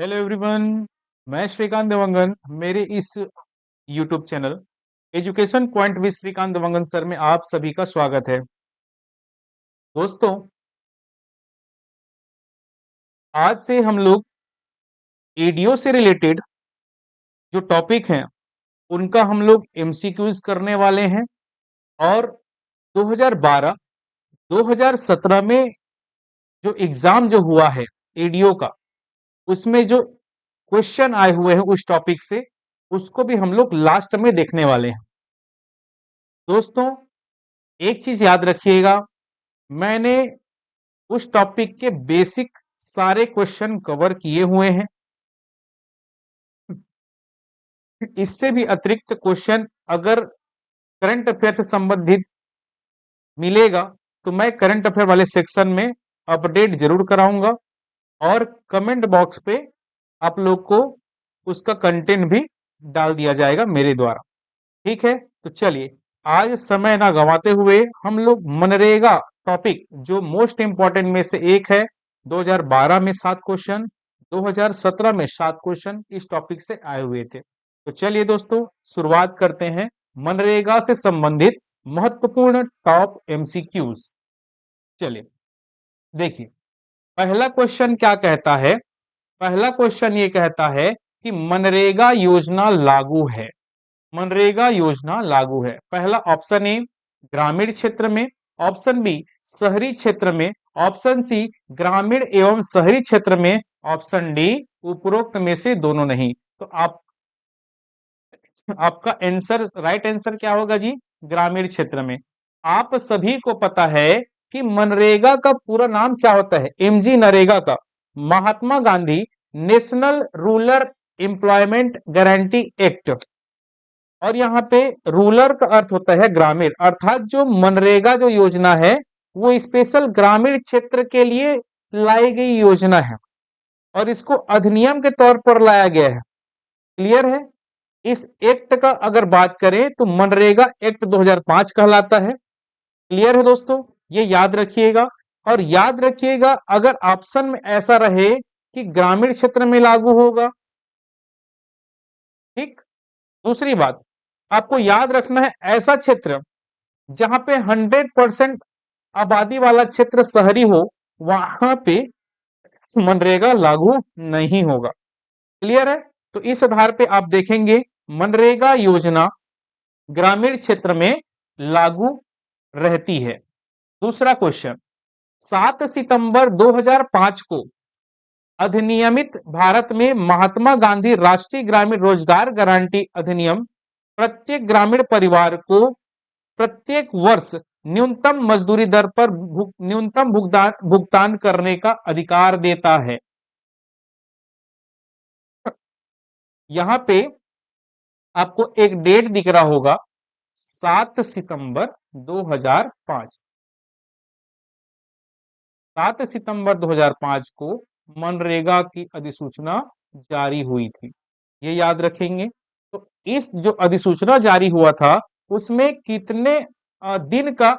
Hello everyone. मैं श्रीकांत देवंगन। मेरे इस YouTube channel education point with Shrikant Dewangan sir में आप सभी का स्वागत है। दोस्तों, आज से हम लोग एडीओ से रिलेटेड जो टॉपिक हैं उनका हम लोग एमसीक्यूज करने वाले हैं। और 2012 2017 में जो एग्जाम जो हुआ है एडीओ का, उसमें जो क्वेश्चन आए हुए हैं उस टॉपिक से, उसको भी हम लोग लास्ट में देखने वाले हैं। दोस्तों, एक चीज याद रखिएगा, मैंने उस टॉपिक के बेसिक सारे क्वेश्चन कवर किए हुए हैं। इससे भी अतिरिक्त क्वेश्चन अगर करंट अफेयर से संबंधित मिलेगा तो मैं करंट अफेयर वाले सेक्शन में अपडेट जरूर कराऊंगा और कमेंट बॉक्स पे आप लोग को उसका कंटेंट भी डाल दिया जाएगा मेरे द्वारा। ठीक है, तो चलिए आज समय ना गंवाते हुए हम लोग मनरेगा टॉपिक जो मोस्ट इंपॉर्टेंट में से एक है, 2012 में 7 क्वेश्चन, 2017 में 7 क्वेश्चन इस टॉपिक से आए हुए थे। तो चलिए दोस्तों, शुरुआत करते हैं मनरेगा से संबंधित महत्वपूर्ण टॉप एमसीक्यूज। चलिए देखिए, पहला क्वेश्चन क्या कहता है। पहला क्वेश्चन ये कहता है कि मनरेगा योजना लागू है। मनरेगा योजना लागू है। पहला ऑप्शन ए ग्रामीण क्षेत्र में, ऑप्शन बी शहरी क्षेत्र में, ऑप्शन सी ग्रामीण एवं शहरी क्षेत्र में, ऑप्शन डी उपरोक्त में से दोनों नहीं। तो आपका आंसर, राइट आंसर क्या होगा जी? ग्रामीण क्षेत्र में। आप सभी को पता है कि मनरेगा का पूरा नाम क्या होता है। एमजी नरेगा का Mahatma Gandhi national rural employment guarantee act. और यहाँ पे रूरल का अर्थ होता है ग्रामीण, अर्थात जो मनरेगा जो योजना है वो स्पेशल ग्रामीण क्षेत्र के लिए लाई गई योजना है और इसको अधिनियम के तौर पर लाया गया है। क्लियर है? इस एक्ट का अगर बात करें तो मनरेगा एक्ट 2005 कहलाता है। क्लियर है दोस्तों? ये याद रखिएगा। और याद रखिएगा, अगर ऑप्शन में ऐसा रहे कि ग्रामीण क्षेत्र में लागू होगा, ठीक। दूसरी बात आपको याद रखना है, ऐसा क्षेत्र जहां पे 100% आबादी वाला क्षेत्र शहरी हो, वहां पे मनरेगा लागू नहीं होगा। क्लियर है? तो इस आधार पे आप देखेंगे मनरेगा योजना ग्रामीण क्षेत्र में लागू रहती है। दूसरा क्वेश्चन, 7 सितंबर 2005 को अधिनियमित भारत में महात्मा गांधी राष्ट्रीय ग्रामीण रोजगार गारंटी अधिनियम प्रत्येक ग्रामीण परिवार को प्रत्येक वर्ष न्यूनतम मजदूरी दर पर न्यूनतम भुगतान करने का अधिकार देता है। यहां पे आपको एक डेट दिख रहा होगा, 7 सितंबर 2005। 7 सितंबर 2005 को मनरेगा की अधिसूचना जारी हुई थी, ये याद रखेंगे। तो इस जो अधिसूचना जारी हुआ था उसमें कितने दिन का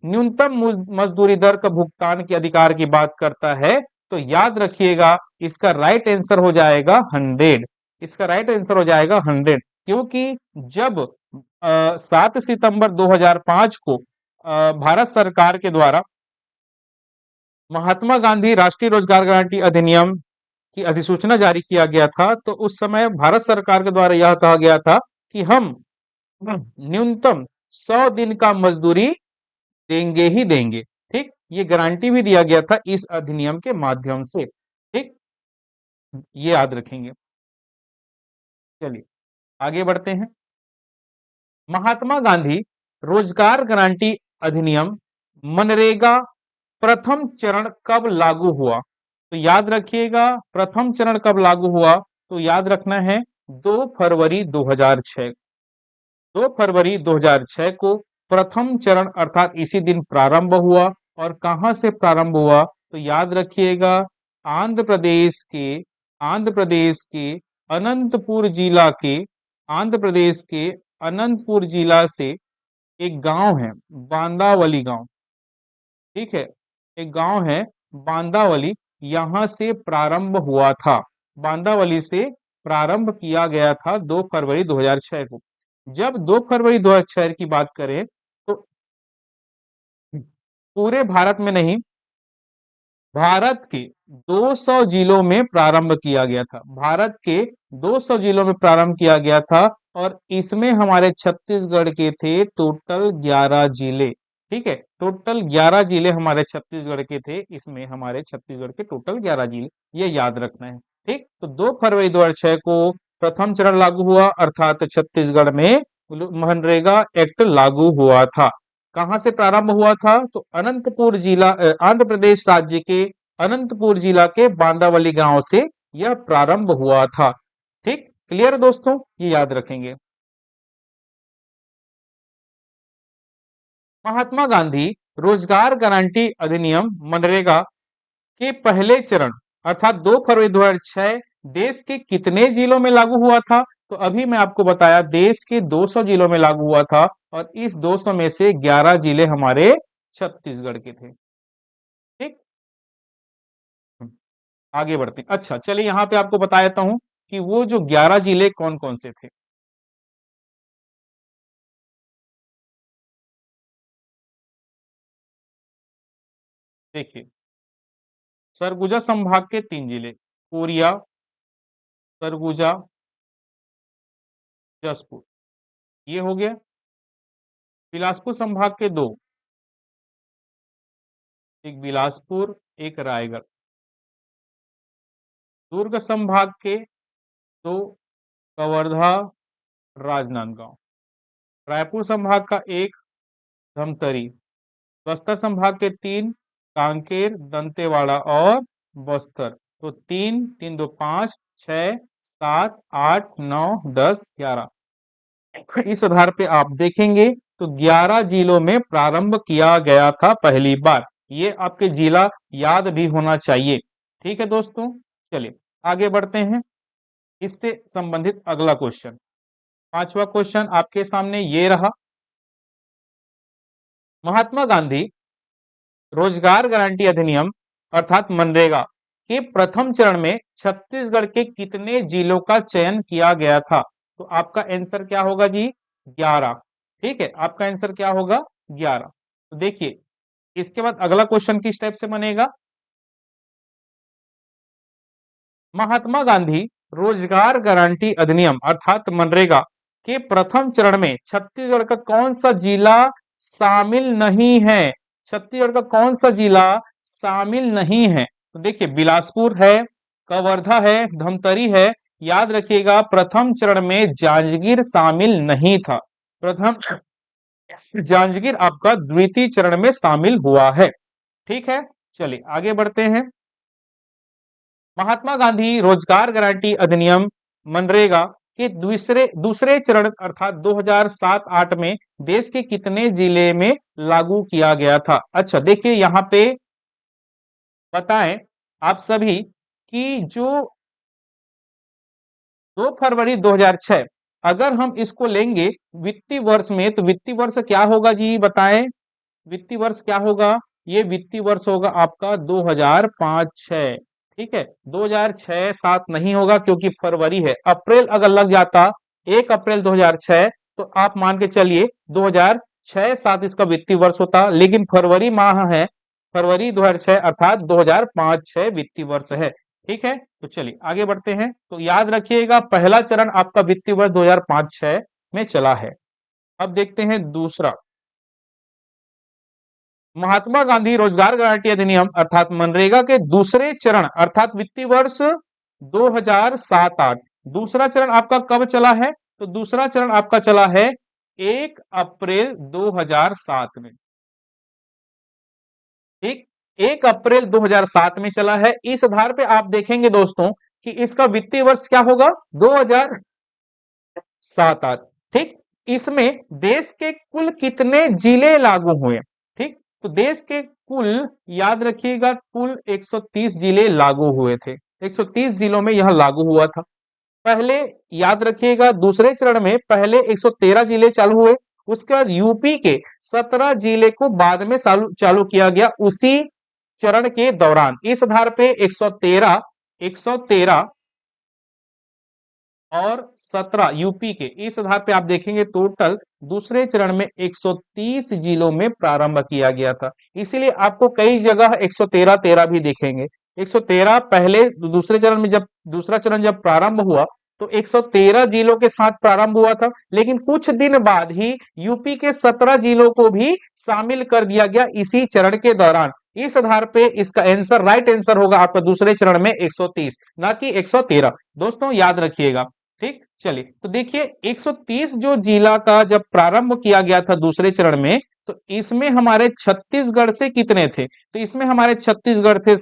न्यूनतम मजदूरी दर का भुगतान के अधिकार की बात करता है, तो याद रखिएगा इसका राइट आंसर हो जाएगा 100। इसका राइट आंसर हो जाएगा 100, क्योंकि जब 7 सितंबर 2005 को भारत सरकार के द्वारा महात्मा गांधी राष्ट्रीय रोजगार गारंटी अधिनियम की अधिसूचना जारी किया गया था, तो उस समय भारत सरकार के द्वारा यह कहा गया था कि हम न्यूनतम 100 दिन का मजदूरी देंगे ही देंगे। ठीक, ये गारंटी भी दिया गया था इस अधिनियम के माध्यम से। ठीक, ये याद रखेंगे। चलिए आगे बढ़ते हैं। महात्मा गांधी रोजगार गारंटी अधिनियम मनरेगा प्रथम चरण कब लागू हुआ? तो याद रखिएगा, प्रथम चरण कब लागू हुआ, तो याद रखना है 2 फरवरी 2006। 2 फरवरी 2006 को प्रथम चरण अर्थात इसी दिन प्रारंभ हुआ। और कहां से प्रारंभ हुआ, तो याद रखिएगा आंध्र प्रदेश के आंध्र प्रदेश के अनंतपुर जिला के आंध्र प्रदेश के अनंतपुर जिला से एक गांव है बांदावली गांव। ठीक है, एक गांव है बांदावली, यहां से प्रारंभ हुआ था। बांदावली से प्रारंभ किया गया था 2 फरवरी 2006 को। जब 2 फरवरी 2006 की बात करें तो पूरे भारत में नहीं, भारत के 200 जिलों में प्रारंभ किया गया था। भारत के 200 जिलों में प्रारंभ किया गया था और इसमें हमारे छत्तीसगढ़ के थे टोटल 11 जिले। ठीक है, टोटल 11 जिले हमारे छत्तीसगढ़ के थे, इसमें हमारे छत्तीसगढ़ के टोटल 11 जिले, ये याद रखना है। ठीक, तो 2 फरवरी 2006 को प्रथम चरण लागू हुआ, अर्थात छत्तीसगढ़ में मनरेगा एक्ट लागू हुआ था। कहां से प्रारंभ हुआ था? तो अनंतपुर जिला, आंध्र प्रदेश राज्य के अनंतपुर जिला के बांदावली गांव से यह प्रारंभ हुआ था। ठीक, क्लियर दोस्तों, ये याद रखेंगे। महात्मा गांधी रोजगार गारंटी अधिनियम मनरेगा के पहले चरण अर्थात 2 फरवरी 2006 देश के कितने जिलों में लागू हुआ था? तो अभी मैं आपको बताया देश के 200 जिलों में लागू हुआ था और इस 200 में से 11 जिले हमारे छत्तीसगढ़ के थे। ठीक, आगे बढ़ते हैं। अच्छा चलिए, यहां पे आपको बता देता हूं कि वो जो 11 जिले कौन कौन से थे। देखिए, सरगुजा संभाग के 3 जिले, कोरिया, सरगुजा, जसपुर, ये हो गया। बिलासपुर संभाग के 2, एक बिलासपुर, एक रायगढ़। दुर्ग संभाग के 2, कवर्धा, राजनांदगांव। रायपुर संभाग का 1, धमतरी। बस्तर संभाग के 3, कांकेर, दंतेवाड़ा और बस्तर। तो 3 3 2 5 6 7 8 9 10 11। इस आधार पे आप देखेंगे तो 11 जिलों में प्रारंभ किया गया था पहली बार। ये आपके जिला याद भी होना चाहिए। ठीक है दोस्तों, चलिए आगे बढ़ते हैं। इससे संबंधित अगला क्वेश्चन, पांचवा क्वेश्चन आपके सामने ये रहा। महात्मा गांधी रोजगार गारंटी अधिनियम अर्थात मनरेगा के प्रथम चरण में छत्तीसगढ़ के कितने जिलों का चयन किया गया था? तो आपका आंसर क्या होगा जी? 11। ठीक है, आपका आंसर क्या होगा? 11। तो देखिए, इसके बाद अगला क्वेश्चन किस टाइप से बनेगा। महात्मा गांधी रोजगार गारंटी अधिनियम अर्थात मनरेगा के प्रथम चरण में छत्तीसगढ़ का कौन सा जिला शामिल नहीं है? छत्तीसगढ़ का कौन सा जिला शामिल नहीं है? तो देखिए, बिलासपुर है, कवर्धा है, धमतरी है। याद रखिएगा, प्रथम चरण में जांजगीर शामिल नहीं था। प्रथम जांजगीर आपका द्वितीय चरण में शामिल हुआ है। ठीक है, चलिए आगे बढ़ते हैं। महात्मा गांधी रोजगार गारंटी अधिनियम मनरेगा के दूसरे दूसरे चरण अर्थात 2007-8 में देश के कितने जिले में लागू किया गया था? अच्छा देखिए, यहाँ पे बताएं आप सभी कि जो 2 फरवरी 2006 अगर हम इसको लेंगे वित्तीय वर्ष में, तो वित्तीय वर्ष क्या होगा जी? बताएं, वित्तीय वर्ष क्या होगा? ये वित्तीय वर्ष होगा आपका 2005-6। ठीक है, 2006-7 नहीं होगा क्योंकि फरवरी है। अप्रैल अगर लग जाता 1 अप्रैल 2006 तो आप मान के चलिए 2006-7 इसका वित्तीय वर्ष होता, लेकिन फरवरी माह है, फरवरी 2006 अर्थात 2005-6 वित्तीय वर्ष है। ठीक है, तो चलिए आगे बढ़ते हैं। तो याद रखिएगा, पहला चरण आपका वित्तीय वर्ष 2005-6 में चला है। अब देखते हैं दूसरा, महात्मा गांधी रोजगार गारंटी अधिनियम अर्थात मनरेगा के दूसरे चरण अर्थात वित्तीय वर्ष 2007-8, दूसरा चरण आपका कब चला है? तो दूसरा चरण आपका चला है 1 अप्रैल 2007 में। ठीक, 1 अप्रैल 2007 में चला है। इस आधार पे आप देखेंगे दोस्तों कि इसका वित्तीय वर्ष क्या होगा? 2007-8। ठीक, इसमें देश के कुल कितने जिले लागू हुए? ठीक, तो देश के कुल, याद रखिएगा, कुल 130 जिले लागू हुए थे। 130 जिलों में यह लागू हुआ था। पहले याद रखिएगा, दूसरे चरण में पहले 113 जिले चालू हुए, उसके बाद यूपी के 17 जिले को बाद में चालू किया गया उसी चरण के दौरान। इस आधार पे 113 और 17 यूपी के। इस आधार पे आप देखेंगे टोटल दूसरे चरण में 130 जिलों में प्रारंभ किया गया था। इसीलिए आपको कई जगह 113 भी देखेंगे। 113 पहले दूसरे चरण में, जब दूसरा चरण जब प्रारंभ हुआ तो 113 जिलों के साथ प्रारंभ हुआ था, लेकिन कुछ दिन बाद ही यूपी के 17 जिलों को भी शामिल कर दिया गया इसी चरण के दौरान। इस आधार पे इसका आंसर, राइट आंसर होगा आपका दूसरे चरण में 130, ना कि 113। दोस्तों याद रखिएगा। ठीक, चलिए तो देखिए 130 जो जिला का जब प्रारंभ किया गया था दूसरे चरण में, तो इसमें हमारे छत्तीसगढ़ से कितने थे? तो इसमें हमारे छत्तीसगढ़ के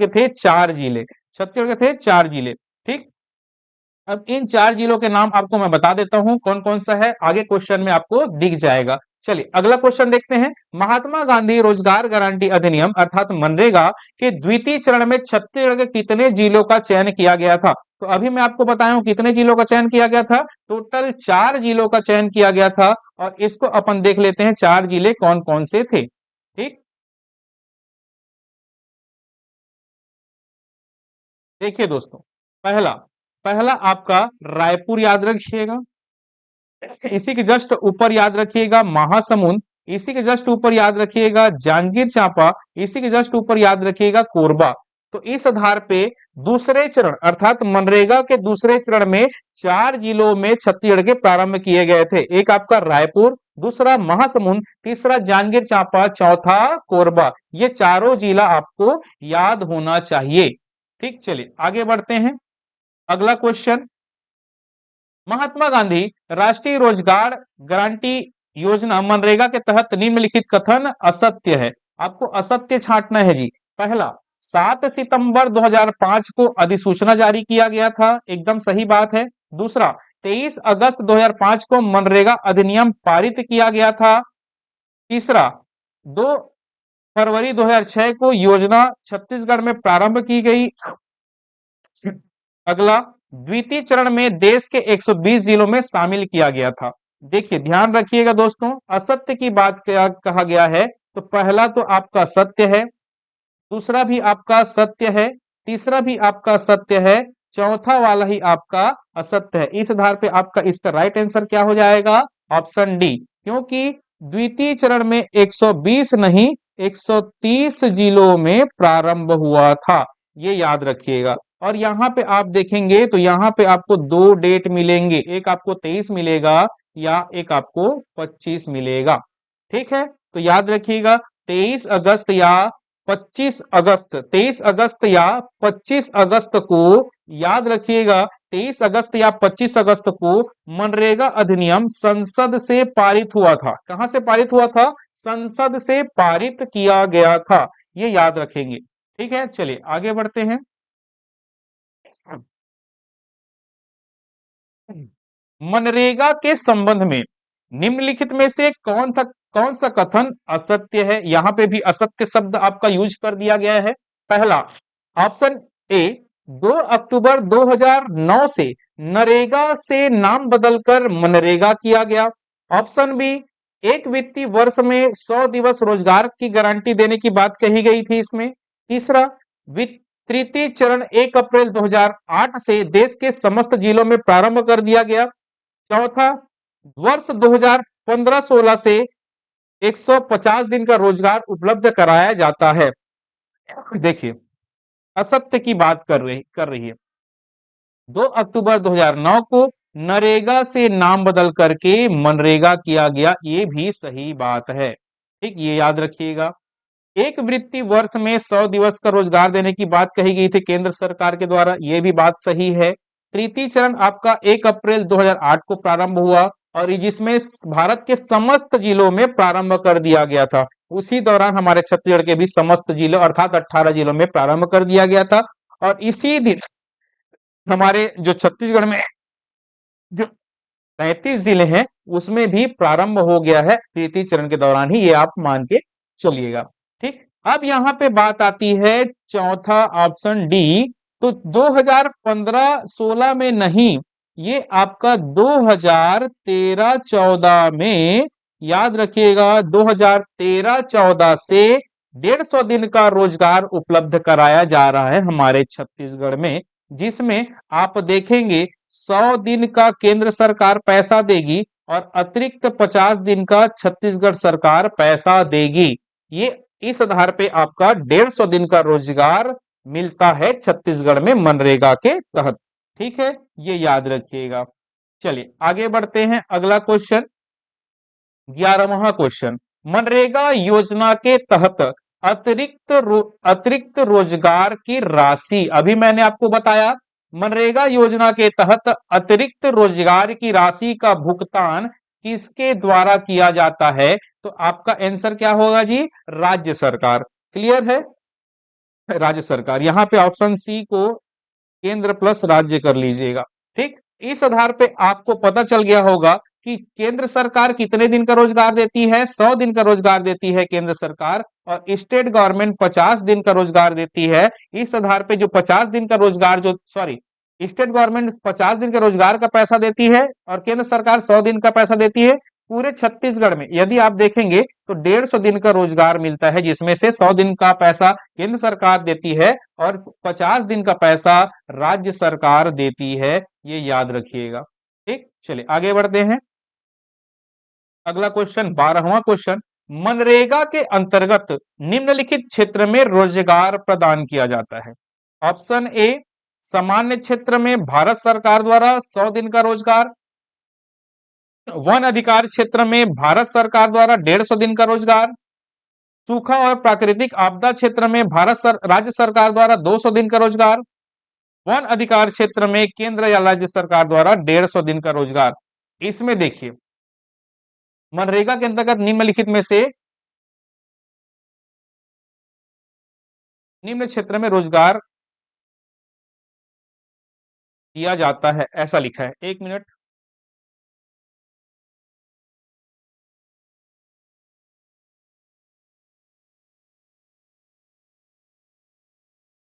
थे 4 जिले। छत्तीसगढ़ के थे 4 जिले। ठीक, अब इन 4 जिलों के नाम आपको मैं बता देता हूं कौन कौन सा है, आगे क्वेश्चन में आपको दिख जाएगा। चलिए अगला क्वेश्चन देखते हैं। महात्मा गांधी रोजगार गारंटी अधिनियम अर्थात मनरेगा के द्वितीय चरण में छत्तीसगढ़ के कितने जिलों का चयन किया गया था? तो अभी मैं आपको बताया हूं कितने जिलों का चयन किया गया था। टोटल 4 जिलों का चयन किया गया था, और इसको अपन देख लेते हैं 4 जिले कौन कौन से थे। ठीक, देखिए दोस्तों, पहला पहला आपका रायपुर याद रखिएगा। इसी के जस्ट ऊपर याद रखिएगा महासमुंद। इसी के जस्ट ऊपर याद रखिएगा जांजगीर चांपा। इसी के जस्ट ऊपर याद रखिएगा कोरबा। तो इस आधार पे दूसरे चरण अर्थात मनरेगा के दूसरे चरण में 4 जिलों में छत्तीसगढ़ के प्रारंभ किए गए थे। एक आपका रायपुर, दूसरा महासमुंद, तीसरा जांजगीर चांपा, चौथा कोरबा। ये चारों जिला आपको याद होना चाहिए। ठीक, चलिए आगे बढ़ते हैं। अगला क्वेश्चन, महात्मा गांधी राष्ट्रीय रोजगार गारंटी योजना मनरेगा के तहत निम्नलिखित कथन असत्य है। आपको असत्य छांटना है जी। पहला, 7 सितंबर 2005 को अधिसूचना जारी किया गया था, एकदम सही बात है। दूसरा, 23 अगस्त 2005 को मनरेगा अधिनियम पारित किया गया था। तीसरा, 2 फरवरी 2006 को योजना छत्तीसगढ़ में प्रारंभ की गई। अगला, द्वितीय चरण में देश के 120 जिलों में शामिल किया गया था। देखिए ध्यान रखिएगा दोस्तों, असत्य की बात क्या कहा गया है, तो पहला तो आपका सत्य है, दूसरा भी आपका सत्य है, तीसरा भी आपका सत्य है, चौथा वाला ही आपका असत्य है। इस आधार पे आपका इसका राइट आंसर क्या हो जाएगा? ऑप्शन डी, क्योंकि द्वितीय चरण में 120 नहीं 130 जिलों में प्रारंभ हुआ था, ये याद रखिएगा। और यहाँ पे आप देखेंगे तो यहाँ पे आपको 2 डेट मिलेंगे, एक आपको 23 मिलेगा या एक आपको 25 मिलेगा। ठीक है, तो याद रखिएगा 23 अगस्त या 25 अगस्त, 23 अगस्त या 25 अगस्त को, याद रखिएगा 23 अगस्त या 25 अगस्त को मनरेगा अधिनियम संसद से पारित हुआ था। कहां से पारित हुआ था? संसद से पारित किया गया था, ये याद रखेंगे। ठीक है, चलिए आगे बढ़ते हैं। मनरेगा के संबंध में निम्नलिखित में से कौन सा कथन असत्य है? यहां पे भी असत्य शब्द आपका यूज कर दिया गया है। पहला ऑप्शन ए, 2 अक्टूबर 2009 से नरेगा से नाम बदलकर मनरेगा किया गया। ऑप्शन बी, एक वित्तीय वर्ष में 100 दिवस रोजगार की गारंटी देने की बात कही गई थी इसमें। तीसरा, तृतीय चरण 1 अप्रैल 2008 से देश के समस्त जिलों में प्रारंभ कर दिया गया। चौथा, वर्ष 2015-16 से 150 दिन का रोजगार उपलब्ध कराया जाता है। देखिए असत्य की बात कर रही है। 2 अक्टूबर 2009 को नरेगा से नाम बदल करके मनरेगा किया गया, ये भी सही बात है। ठीक, ये याद रखिएगा। एक वित्तीय वर्ष में 100 दिवस का रोजगार देने की बात कही गई थी केंद्र सरकार के द्वारा, यह भी बात सही है। तृतीय चरण आपका 1 अप्रैल 2008 को प्रारंभ हुआ, और जिसमें भारत के समस्त जिलों में प्रारंभ कर दिया गया था। उसी दौरान हमारे छत्तीसगढ़ के भी समस्त जिलों अर्थात 18 जिलों में प्रारंभ कर दिया गया था। और इसी दिन हमारे जो छत्तीसगढ़ में जो 35 जिले हैं उसमें भी प्रारंभ हो गया है तृतीय चरण के दौरान ही, ये आप मान के चलिएगा। ठीक, अब यहाँ पे बात आती है चौथा ऑप्शन डी, तो 2015-16 में नहीं, ये आपका 2013-14 में, याद रखिएगा 2013-14 से 150 दिन का रोजगार उपलब्ध कराया जा रहा है हमारे छत्तीसगढ़ में। जिसमें आप देखेंगे 100 दिन का केंद्र सरकार पैसा देगी और अतिरिक्त 50 दिन का छत्तीसगढ़ सरकार पैसा देगी। ये इस आधार पे आपका 150 दिन का रोजगार मिलता है छत्तीसगढ़ में मनरेगा के तहत। ठीक है, ये याद रखिएगा। चलिए आगे बढ़ते हैं। अगला क्वेश्चन, 11वां क्वेश्चन, मनरेगा योजना के तहत अतिरिक्त रोजगार की राशि, अभी मैंने आपको बताया मनरेगा योजना के तहत अतिरिक्त रोजगार की राशि का भुगतान किसके द्वारा किया जाता है? तो आपका आंसर क्या होगा जी? राज्य सरकार। क्लियर है? राज्य सरकार। यहां पे ऑप्शन सी को केंद्र प्लस राज्य कर लीजिएगा। ठीक, इस आधार पे आपको पता चल गया होगा कि केंद्र सरकार कितने दिन का रोजगार देती है? 100 दिन का रोजगार देती है केंद्र सरकार, और स्टेट गवर्नमेंट 50 दिन का रोजगार देती है। इस आधार पे जो 50 दिन का रोजगार, जो सॉरी, स्टेट गवर्नमेंट 50 दिन के रोजगार का पैसा देती है और केंद्र सरकार 100 दिन का पैसा देती है। पूरे छत्तीसगढ़ में यदि आप देखेंगे तो 150 दिन का रोजगार मिलता है, जिसमें से 100 दिन का पैसा केंद्र सरकार देती है और 50 दिन का पैसा राज्य सरकार देती है। ये याद रखिएगा। ठीक, चलिए आगे बढ़ते हैं। अगला क्वेश्चन, 12वां क्वेश्चन, मनरेगा के अंतर्गत निम्नलिखित क्षेत्र में रोजगार प्रदान किया जाता है। ऑप्शन ए, सामान्य क्षेत्र में भारत सरकार द्वारा 100 दिन का रोजगार। वन अधिकार क्षेत्र में भारत सरकार द्वारा 150 दिन का रोजगार। सूखा और प्राकृतिक आपदा क्षेत्र में राज्य सरकार द्वारा 200 दिन का रोजगार। वन अधिकार क्षेत्र में केंद्र या राज्य सरकार द्वारा 150 दिन का रोजगार। इसमें देखिए, मनरेगा के अंतर्गत निम्नलिखित में से निम्न क्षेत्र में रोजगार दिया जाता है, ऐसा लिखा है। एक मिनट,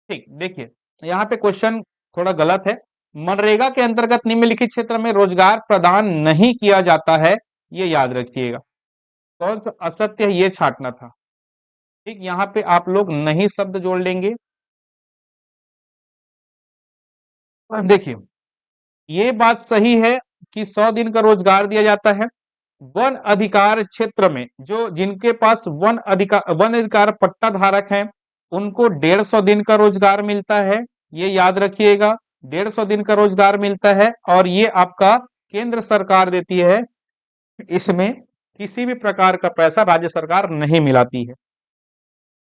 ठीक, देखिए यहाँ पे क्वेश्चन थोड़ा गलत है। मनरेगा के अंतर्गत निम्नलिखित क्षेत्र में रोजगार प्रदान नहीं किया जाता है, ये याद रखिएगा। कौन सा असत्य है ये छांटना था। ठीक, यहाँ पे आप लोग नहीं शब्द जोड़ लेंगे। देखिए, ये बात सही है कि 100 दिन का रोजगार दिया जाता है। वन अधिकार क्षेत्र में जो जिनके पास वन अधिकार पट्टा धारक हैं, उनको 150 दिन का रोजगार मिलता है। ये याद रखिएगा, 150 दिन का रोजगार मिलता है और ये आपका केंद्र सरकार देती है। इसमें किसी भी प्रकार का पैसा राज्य सरकार नहीं मिलाती है।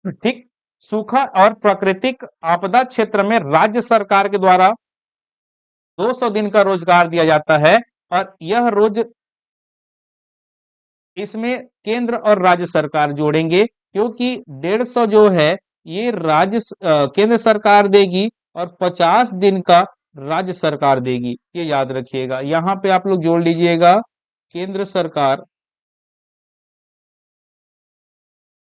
ठीक, सूखा और प्राकृतिक आपदा क्षेत्र में राज्य सरकार के द्वारा 200 दिन का रोजगार दिया जाता है, और यह रोज इसमें केंद्र और राज्य सरकार जोड़ेंगे, क्योंकि 150 जो है ये केंद्र सरकार देगी और 50 दिन का राज्य सरकार देगी। ये याद रखिएगा। यहां पे आप लोग जोड़ लीजिएगा, केंद्र सरकार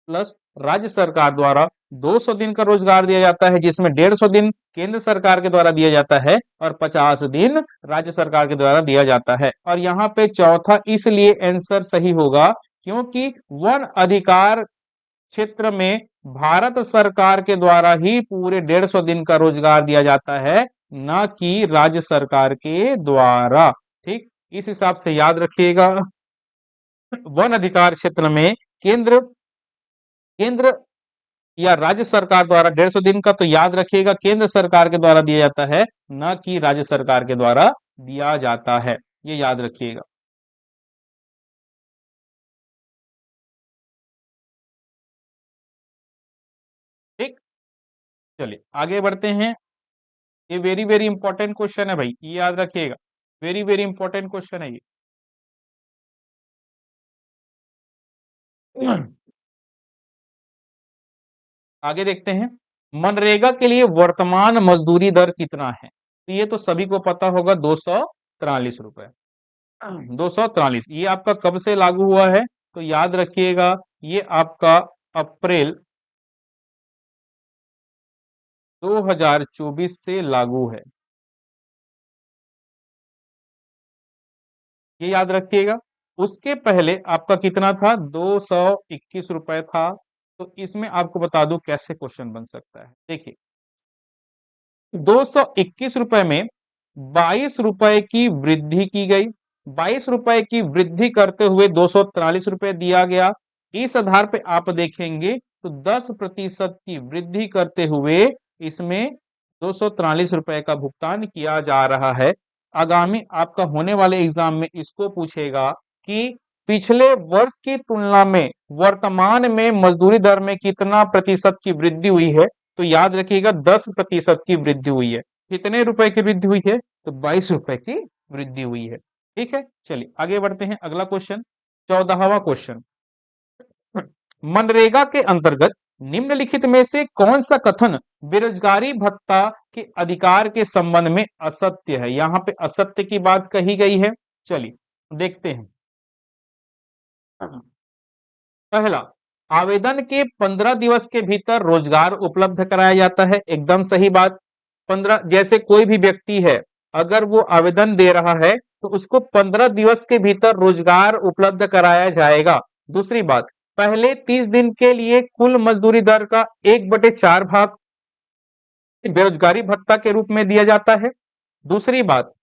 प्लस राज्य सरकार द्वारा 200 दिन का रोजगार दिया जाता है, जिसमें 150 दिन केंद्र सरकार के द्वारा दिया जाता है और 50 दिन राज्य सरकार के द्वारा दिया जाता है। और यहाँ पे चौथा इसलिए आंसर सही होगा क्योंकि वन अधिकार क्षेत्र में भारत सरकार के द्वारा ही पूरे 150 दिन का रोजगार दिया जाता है, न कि राज्य सरकार के द्वारा। ठीक, इस हिसाब से याद रखिएगा। वन अधिकार क्षेत्र में केंद्र केंद्र या राज्य सरकार द्वारा 150 दिन का, तो याद रखिएगा केंद्र सरकार के द्वारा दिया जाता है, न कि राज्य सरकार के द्वारा दिया जाता है। ये याद रखिएगा। ठीक, चलिए आगे बढ़ते हैं। ये वेरी वेरी इंपॉर्टेंट क्वेश्चन है भाई, ये याद रखिएगा। वेरी वेरी इंपॉर्टेंट क्वेश्चन है ये। आगे देखते हैं, मनरेगा के लिए वर्तमान मजदूरी दर कितना है? तो ये तो सभी को पता होगा, 243 रुपए। 243, ये आपका कब से लागू हुआ है? तो याद रखिएगा, ये आपका अप्रैल 2024 से लागू है। ये याद रखिएगा। उसके पहले आपका कितना था? 221 रुपए था। तो इसमें आपको बता दूं कैसे क्वेश्चन बन सकता है। देखिए, 221 रुपए में 22 रुपए की वृद्धि की गई। 22 रुपए की वृद्धि करते हुए 243 रुपए दिया गया। इस आधार पे आप देखेंगे तो 10% की वृद्धि करते हुए इसमें 243 रुपए का भुगतान किया जा रहा है। आगामी आपका होने वाले एग्जाम में इसको पूछेगा कि पिछले वर्ष की तुलना में वर्तमान में मजदूरी दर में कितना प्रतिशत की वृद्धि हुई है, तो याद रखिएगा 10% की वृद्धि हुई है। कितने रुपए की वृद्धि हुई है, तो 22 रुपए की वृद्धि हुई है। ठीक है, चलिए आगे बढ़ते हैं। अगला क्वेश्चन, 14वां क्वेश्चन, मनरेगा के अंतर्गत निम्नलिखित में से कौन सा कथन बेरोजगारी भत्ता के अधिकार के संबंध में असत्य है? यहां पे असत्य की बात कही गई है। चलिए देखते हैं। पहला, आवेदन के 15 दिवस के भीतर रोजगार उपलब्ध कराया जाता है। एकदम सही बात। 15, जैसे कोई भी व्यक्ति है, अगर वो आवेदन दे रहा है तो उसको 15 दिवस के भीतर रोजगार उपलब्ध कराया जाएगा। दूसरी बात, पहले 30 दिन के लिए कुल मजदूरी दर का 1/4 भाग बेरोजगारी भत्ता के रूप में दिया जाता है। दूसरी बात,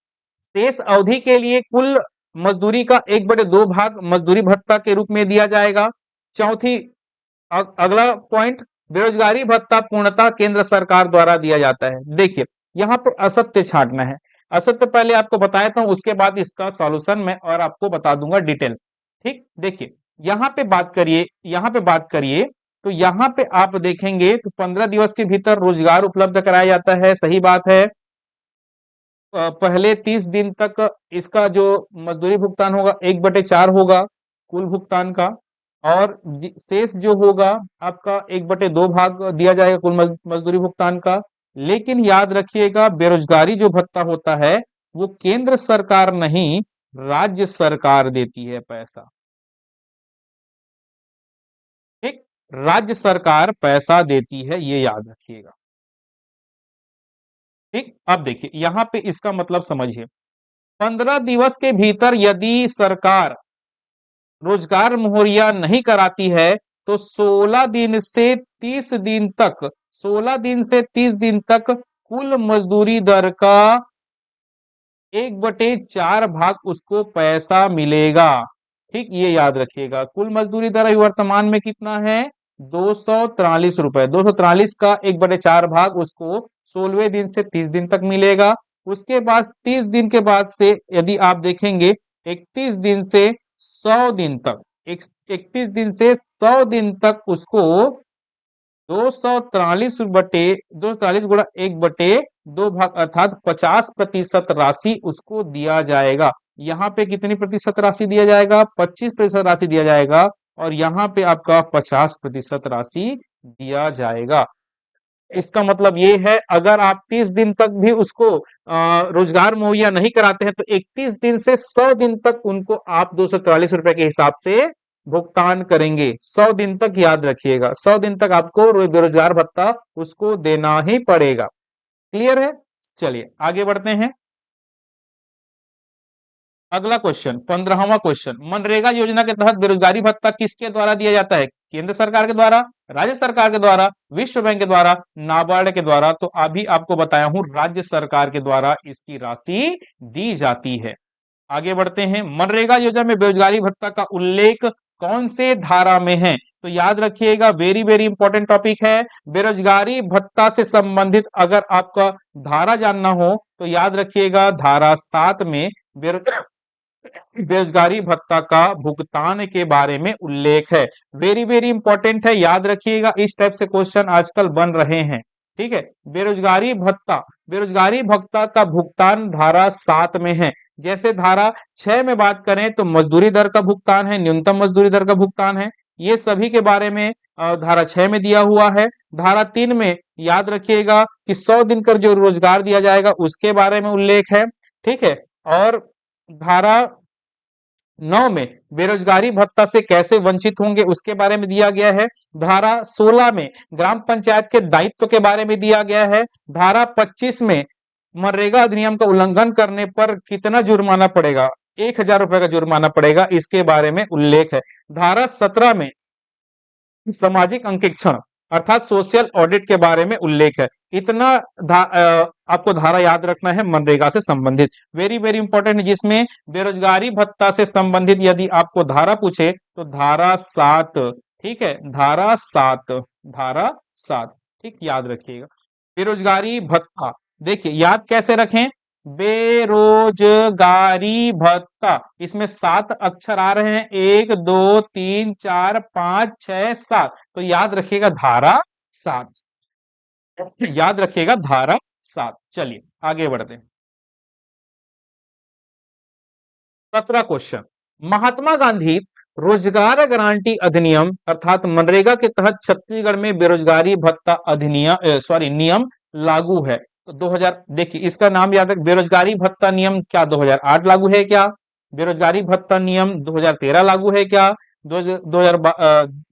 शेष अवधि के लिए कुल मजदूरी का 1/2 भाग मजदूरी भत्ता के रूप में दिया जाएगा। चौथी, अगला पॉइंट, बेरोजगारी भत्ता पूर्णतः केंद्र सरकार द्वारा दिया जाता है। देखिए यहाँ पे असत्य छांटना है। असत्य पहले आपको बताया था, उसके बाद इसका सॉल्यूशन मैं और आपको बता दूंगा डिटेल। ठीक, देखिए यहाँ पे बात करिए, यहाँ पे बात करिए तो यहाँ पे आप देखेंगे तो 15 दिवस के भीतर रोजगार उपलब्ध कराया जाता है, सही बात है। पहले 30 दिन तक इसका जो मजदूरी भुगतान होगा 1/4 होगा कुल भुगतान का, और शेष जो होगा आपका 1/2 भाग दिया जाएगा कुल मजदूरी भुगतान का। लेकिन याद रखिएगा, बेरोजगारी जो भत्ता होता है वो केंद्र सरकार नहीं, राज्य सरकार देती है पैसा। ठीक, राज्य सरकार पैसा देती है, ये याद रखिएगा। ठीक, अब देखिए यहां पे इसका मतलब समझिए। 15 दिवस के भीतर यदि सरकार रोजगार मुहैया नहीं कराती है तो 16 दिन से 30 दिन तक, 16 दिन से 30 दिन तक कुल मजदूरी दर का 1/4 भाग उसको पैसा मिलेगा। ठीक, ये याद रखिएगा। कुल मजदूरी दर अभी वर्तमान में कितना है, 243 रुपए। 243 का 1/4 भाग उसको 16वें दिन से 30 दिन तक मिलेगा। उसके बाद 30 दिन के बाद से यदि आप देखेंगे 31 दिन से 100 दिन तक, 31 दिन से 100 दिन तक उसको 243 गुणा 1/2 भाग अर्थात 50% राशि उसको दिया जाएगा। यहाँ पे कितनी प्रतिशत राशि दिया जाएगा, 25% राशि दिया जाएगा, और यहाँ पे आपका 50% राशि दिया जाएगा। इसका मतलब ये है, अगर आप 30 दिन तक भी उसको रोजगार मुहैया नहीं कराते हैं तो 31 दिन से 100 दिन तक उनको आप 243 रुपए के हिसाब से भुगतान करेंगे। 100 दिन तक, याद रखिएगा 100 दिन तक आपको बेरोजगार भत्ता उसको देना ही पड़ेगा। क्लियर है? चलिए आगे बढ़ते हैं। अगला क्वेश्चन, 15वां क्वेश्चन, मनरेगा योजना के तहत बेरोजगारी भत्ता किसके द्वारा दिया जाता है? केंद्र सरकार के द्वारा, राज्य सरकार के द्वारा, विश्व बैंक के द्वारा, नाबार्ड के द्वारा। तो अभी आपको बताया हूं राज्य सरकार के द्वारा इसकी राशि दी जाती है। आगे बढ़ते हैं। मनरेगा योजना में बेरोजगारी भत्ता का उल्लेख कौन से धारा में है? तो याद रखिएगा, वेरी वेरी इंपॉर्टेंट टॉपिक है। बेरोजगारी भत्ता से संबंधित अगर आपका धारा जानना हो तो याद रखिएगा धारा 7 में बेरोजगारी भत्ता का भुगतान के बारे में उल्लेख है। वेरी वेरी इंपॉर्टेंट है, याद रखिएगा। इस टाइप से क्वेश्चन आजकल बन रहे हैं। ठीक है, बेरोजगारी भत्ता का भुगतान धारा 7 में है। जैसे धारा 6 में बात करें तो मजदूरी दर का भुगतान है, न्यूनतम मजदूरी दर का भुगतान है, ये सभी के बारे में धारा 6 में दिया हुआ है। धारा 3 में याद रखिएगा कि 100 दिन का जो रोजगार दिया जाएगा उसके बारे में उल्लेख है। ठीक है, और धारा 9 में बेरोजगारी भत्ता से कैसे वंचित होंगे उसके बारे में दिया गया है। धारा 16 में ग्राम पंचायत के दायित्व के बारे में दिया गया है। धारा 25 में मनरेगा अधिनियम का उल्लंघन करने पर कितना जुर्माना पड़ेगा, 1000 रुपए का जुर्माना पड़ेगा, इसके बारे में उल्लेख है। धारा 17 में सामाजिक अंकेक्षण अर्थात सोशल ऑडिट के बारे में उल्लेख है। इतना आपको धारा याद रखना है मनरेगा से संबंधित, वेरी वेरी इंपॉर्टेंट, जिसमें बेरोजगारी भत्ता से संबंधित यदि आपको धारा पूछे तो धारा 7, ठीक है, धारा 7, धारा 7, ठीक, याद रखिएगा। बेरोजगारी भत्ता, देखिए याद कैसे रखें, बेरोजगारी भत्ता, इसमें 7 अक्षर आ रहे हैं, 1 2 3 4 5 6 7, तो याद रखिएगा धारा 7, याद रखिएगा धारा 7। चलिए आगे बढ़ते हैं। 17 क्वेश्चन, महात्मा गांधी रोजगार गारंटी अधिनियम अर्थात मनरेगा के तहत छत्तीसगढ़ में बेरोजगारी भत्ता अधिनियम सॉरी नियम लागू है तो 2000, देखिए इसका नाम याद रख, बेरोजगारी भत्ता नियम क्या 2008 लागू है क्या, बेरोजगारी भत्ता नियम 2013 लागू है क्या, 2000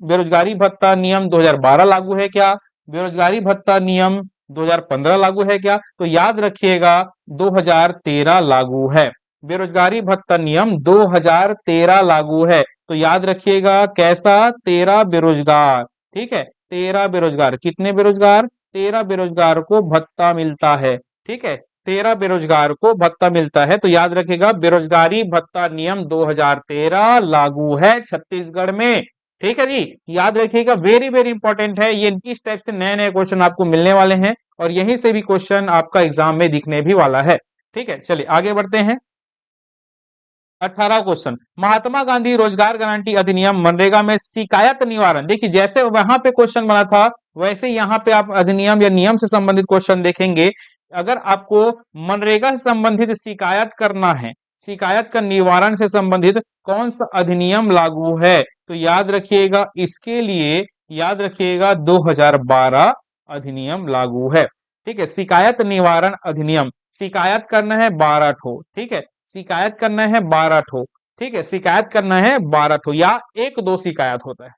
बेरोजगारी भत्ता नियम 2012 लागू है क्या, बेरोजगारी भत्ता नियम 2015 लागू है क्या, तो याद रखिएगा 2013 लागू है, बेरोजगारी भत्ता नियम 2013 लागू है, तो याद रखिएगा कैसा, 13 बेरोजगार, ठीक है, 13 बेरोजगार, कितने बेरोजगार, 13 बेरोजगार को भत्ता मिलता है, ठीक है, 13 बेरोजगार को भत्ता मिलता है, तो याद रखिएगा बेरोजगारी भत्ता नियम 2013 लागू है छत्तीसगढ़ में, ठीक है जी, याद रखिएगा, वेरी वेरी इंपॉर्टेंट है ये, इस टाइप से नए नए क्वेश्चन आपको मिलने वाले हैं और यहीं से भी क्वेश्चन आपका एग्जाम में दिखने भी वाला है, ठीक है, चलिए आगे बढ़ते हैं। 18 क्वेश्चन, महात्मा गांधी रोजगार गारंटी अधिनियम मनरेगा में शिकायत निवारण, देखिए जैसे वहां पे क्वेश्चन बना था वैसे यहाँ पे आप अधिनियम या नियम से संबंधित क्वेश्चन देखेंगे। अगर आपको मनरेगा से संबंधित शिकायत करना है, शिकायत का निवारण से संबंधित कौन सा अधिनियम लागू है, तो याद रखिएगा इसके लिए, याद रखिएगा 2012 अधिनियम लागू है, ठीक है, शिकायत निवारण अधिनियम, शिकायत करना है 12 ठो, ठीक है, शिकायत करना है 12 ठो, ठीक है, शिकायत करना है 12 ठो या 1-2 शिकायत होता है,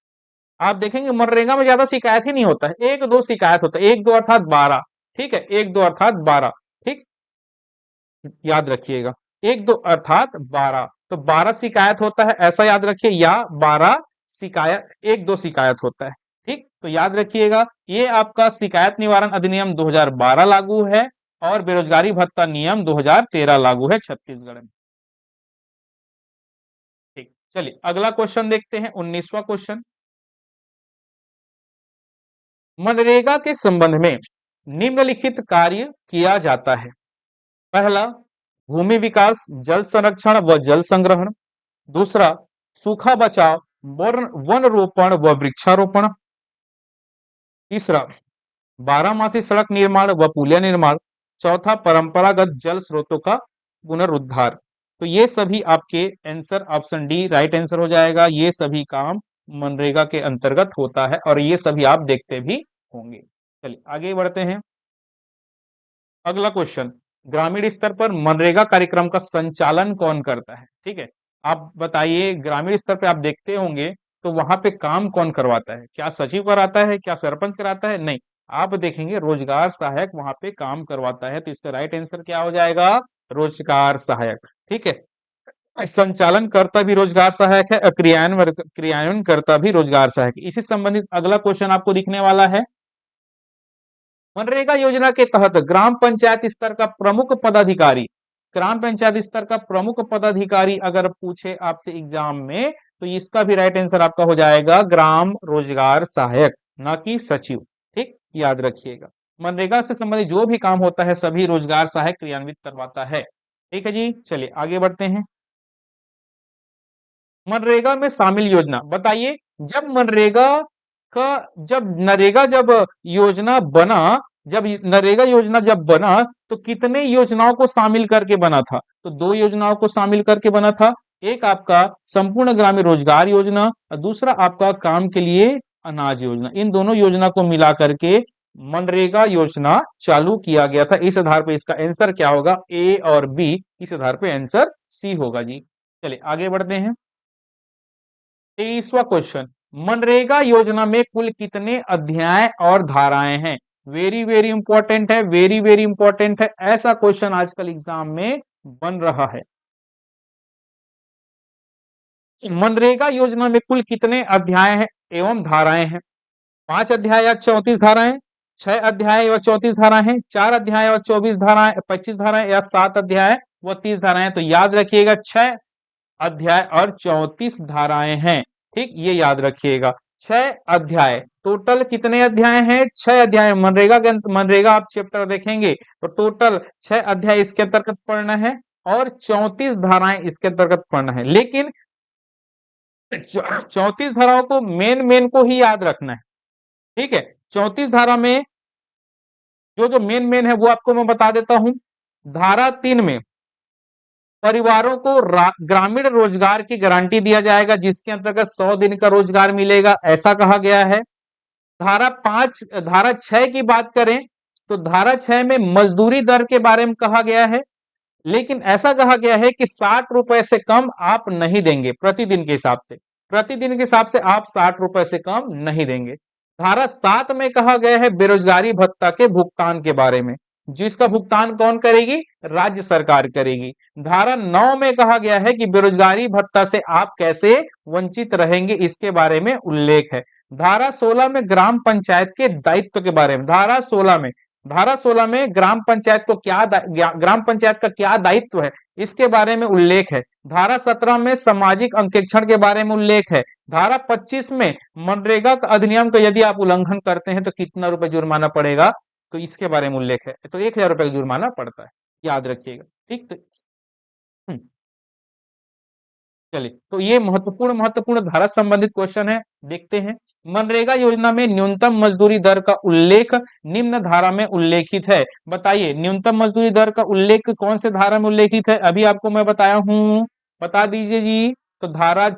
आप देखेंगे मनरेगा में ज्यादा शिकायत ही नहीं होता है, 1-2 शिकायत होता है, 1-2 अर्थात 12, ठीक है, 1-2 अर्थात 12, ठीक, याद रखिएगा 1-2 अर्थात 12, तो 12 शिकायत होता है ऐसा याद रखिए, या 12 शिकायत, 1-2 शिकायत होता है, ठीक, तो याद रखिएगा ये आपका शिकायत निवारण अधिनियम 2012 लागू है और बेरोजगारी भत्ता नियम 2013 लागू है छत्तीसगढ़ में, ठीक, चलिए अगला क्वेश्चन देखते हैं, 19वां क्वेश्चन, मनरेगा के संबंध में निम्नलिखित कार्य किया जाता है, पहला भूमि विकास, जल संरक्षण व जल संग्रहण, दूसरा सूखा बचाव, वन रोपण व वृक्षारोपण, तीसरा बारहमासी सड़क निर्माण व पुलिया निर्माण, चौथा परंपरागत जल स्रोतों का पुनरुद्धार, तो ये सभी आपके answer option D right answer हो जाएगा, ये सभी काम मनरेगा के अंतर्गत होता है और ये सभी आप देखते भी होंगे। चलिए आगे बढ़ते हैं, अगला क्वेश्चन, ग्रामीण स्तर पर मनरेगा कार्यक्रम का संचालन कौन करता है, ठीक है, आप बताइए ग्रामीण स्तर पे आप देखते होंगे तो वहां पे काम कौन करवाता है, क्या सचिव कराता है, क्या सरपंच कराता है, नहीं, आप देखेंगे रोजगार सहायक वहां पे काम करवाता है, तो इसका राइट आंसर क्या हो जाएगा, रोजगार सहायक, ठीक है, संचालन करता भी रोजगार सहायक है, क्रियान्वयन करता भी रोजगार सहायक, इसी संबंधित अगला क्वेश्चन आपको दिखने वाला है, मनरेगा योजना के तहत ग्राम पंचायत स्तर का प्रमुख पदाधिकारी, ग्राम पंचायत स्तर का प्रमुख पदाधिकारी अगर पूछे आपसे एग्जाम में तो इसका भी राइट आंसर आपका हो जाएगा ग्राम रोजगार सहायक, ना कि सचिव, ठीक, याद रखिएगा मनरेगा से संबंधित जो भी काम होता है सभी रोजगार सहायक क्रियान्वित करवाता है, ठीक है जी, चलिए आगे बढ़ते हैं, मनरेगा में शामिल योजना बताइए, जब मनरेगा का जब नरेगा जब योजना बना, जब नरेगा योजना जब बना तो कितने योजनाओं को शामिल करके बना था, तो 2 योजनाओं को शामिल करके बना था, एक आपका संपूर्ण ग्रामीण रोजगार योजना और दूसरा आपका काम के लिए अनाज योजना, इन दोनों योजना को मिला करके मनरेगा योजना चालू किया गया था, इस आधार पर इसका आंसर क्या होगा, ए और बी, इस आधार पर आंसर सी होगा जी। चलिए आगे बढ़ते हैं, 23वां क्वेश्चन, मनरेगा योजना में कुल कितने अध्याय और धाराएं हैं, वेरी वेरी इंपॉर्टेंट है, वेरी वेरी इंपॉर्टेंट है, ऐसा क्वेश्चन आजकल एग्जाम में बन रहा है, मनरेगा योजना में कुल कितने अध्याय हैं एवं धाराएं हैं, 5 अध्याय या 34 धाराएं, 6 अध्याय व 34 धाराएं हैं, 4 अध्याय व 24 धाराएं 25 धाराएं, या 7 अध्याय व 30 धाराएं। तो याद रखिएगा 6 अध्याय और 34 धाराएं हैं। ठीक, ये याद रखिएगा। 6 अध्याय, टोटल कितने अध्याय हैं? 6 अध्याय। मनरेगा के मनरेगा आप चैप्टर देखेंगे तो टोटल 6 अध्याय इसके अंतर्गत पढ़ना है और 34 धाराएं इसके अंतर्गत पढ़ना है। लेकिन 34 धाराओं को मेन को ही याद रखना है। ठीक है, 34 धारा में जो जो मेन है वो आपको मैं बता देता हूं। धारा 3 में परिवारों को ग्रामीण रोजगार की गारंटी दिया जाएगा, जिसके अंतर्गत 100 दिन का रोजगार मिलेगा, ऐसा कहा गया है। धारा 6 की बात करें तो धारा 6 में मजदूरी दर के बारे में कहा गया है, लेकिन ऐसा कहा गया है कि 60 रुपए से कम आप नहीं देंगे प्रतिदिन के हिसाब से। प्रतिदिन के हिसाब से आप 60 रुपए से कम नहीं देंगे। धारा 7 में कहा गया है बेरोजगारी भत्ता के भुगतान के बारे में, जिसका भुगतान कौन करेगी? राज्य सरकार करेगी। धारा 9 में कहा गया है कि बेरोजगारी भत्ता से आप कैसे वंचित रहेंगे, इसके बारे में उल्लेख है। धारा 16 में ग्राम पंचायत के दायित्व के बारे में, धारा 16 में ग्राम पंचायत को ग्राम पंचायत का क्या दायित्व है, इसके बारे में उल्लेख है। धारा 17 में सामाजिक अंकेक्षण के बारे में उल्लेख है। धारा 25 में मनरेगा का अधिनियम का यदि आप उल्लंघन करते हैं तो कितना रुपए जुर्माना पड़ेगा, तो इसके बारे में उल्लेख है। तो 1000 रुपए का जुर्माना पड़ता है, याद रखिएगा। ठीक, तो चलिए, तो ये महत्वपूर्ण धारा संबंधित क्वेश्चन है, देखते हैं। मनरेगा योजना में न्यूनतम मजदूरी दर का उल्लेख निम्न धारा में उल्लेखित है। बताइए, न्यूनतम मजदूरी दर का उल्लेख कौन से धारा में उल्लेखित है? अभी आपको मैं बताया हूं, बता दीजिए जी। तो धारा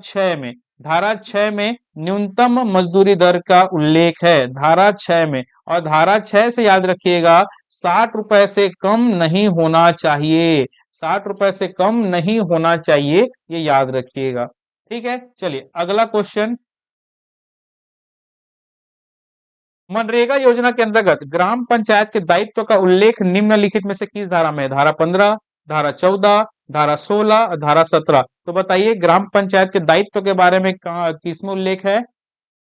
6 में न्यूनतम मजदूरी दर का उल्लेख है, धारा 6 में। और धारा 6 से याद रखिएगा 60 रुपए से कम नहीं होना चाहिए, 60 रुपए से कम नहीं होना चाहिए, ये याद रखिएगा। ठीक है, चलिए अगला क्वेश्चन। मनरेगा योजना के अंतर्गत ग्राम पंचायत के दायित्व का उल्लेख निम्नलिखित में से किस धारा में? धारा 15, धारा 14, धारा 16, धारा 17। तो बताइए ग्राम पंचायत के दायित्व के बारे में किसमें उल्लेख है?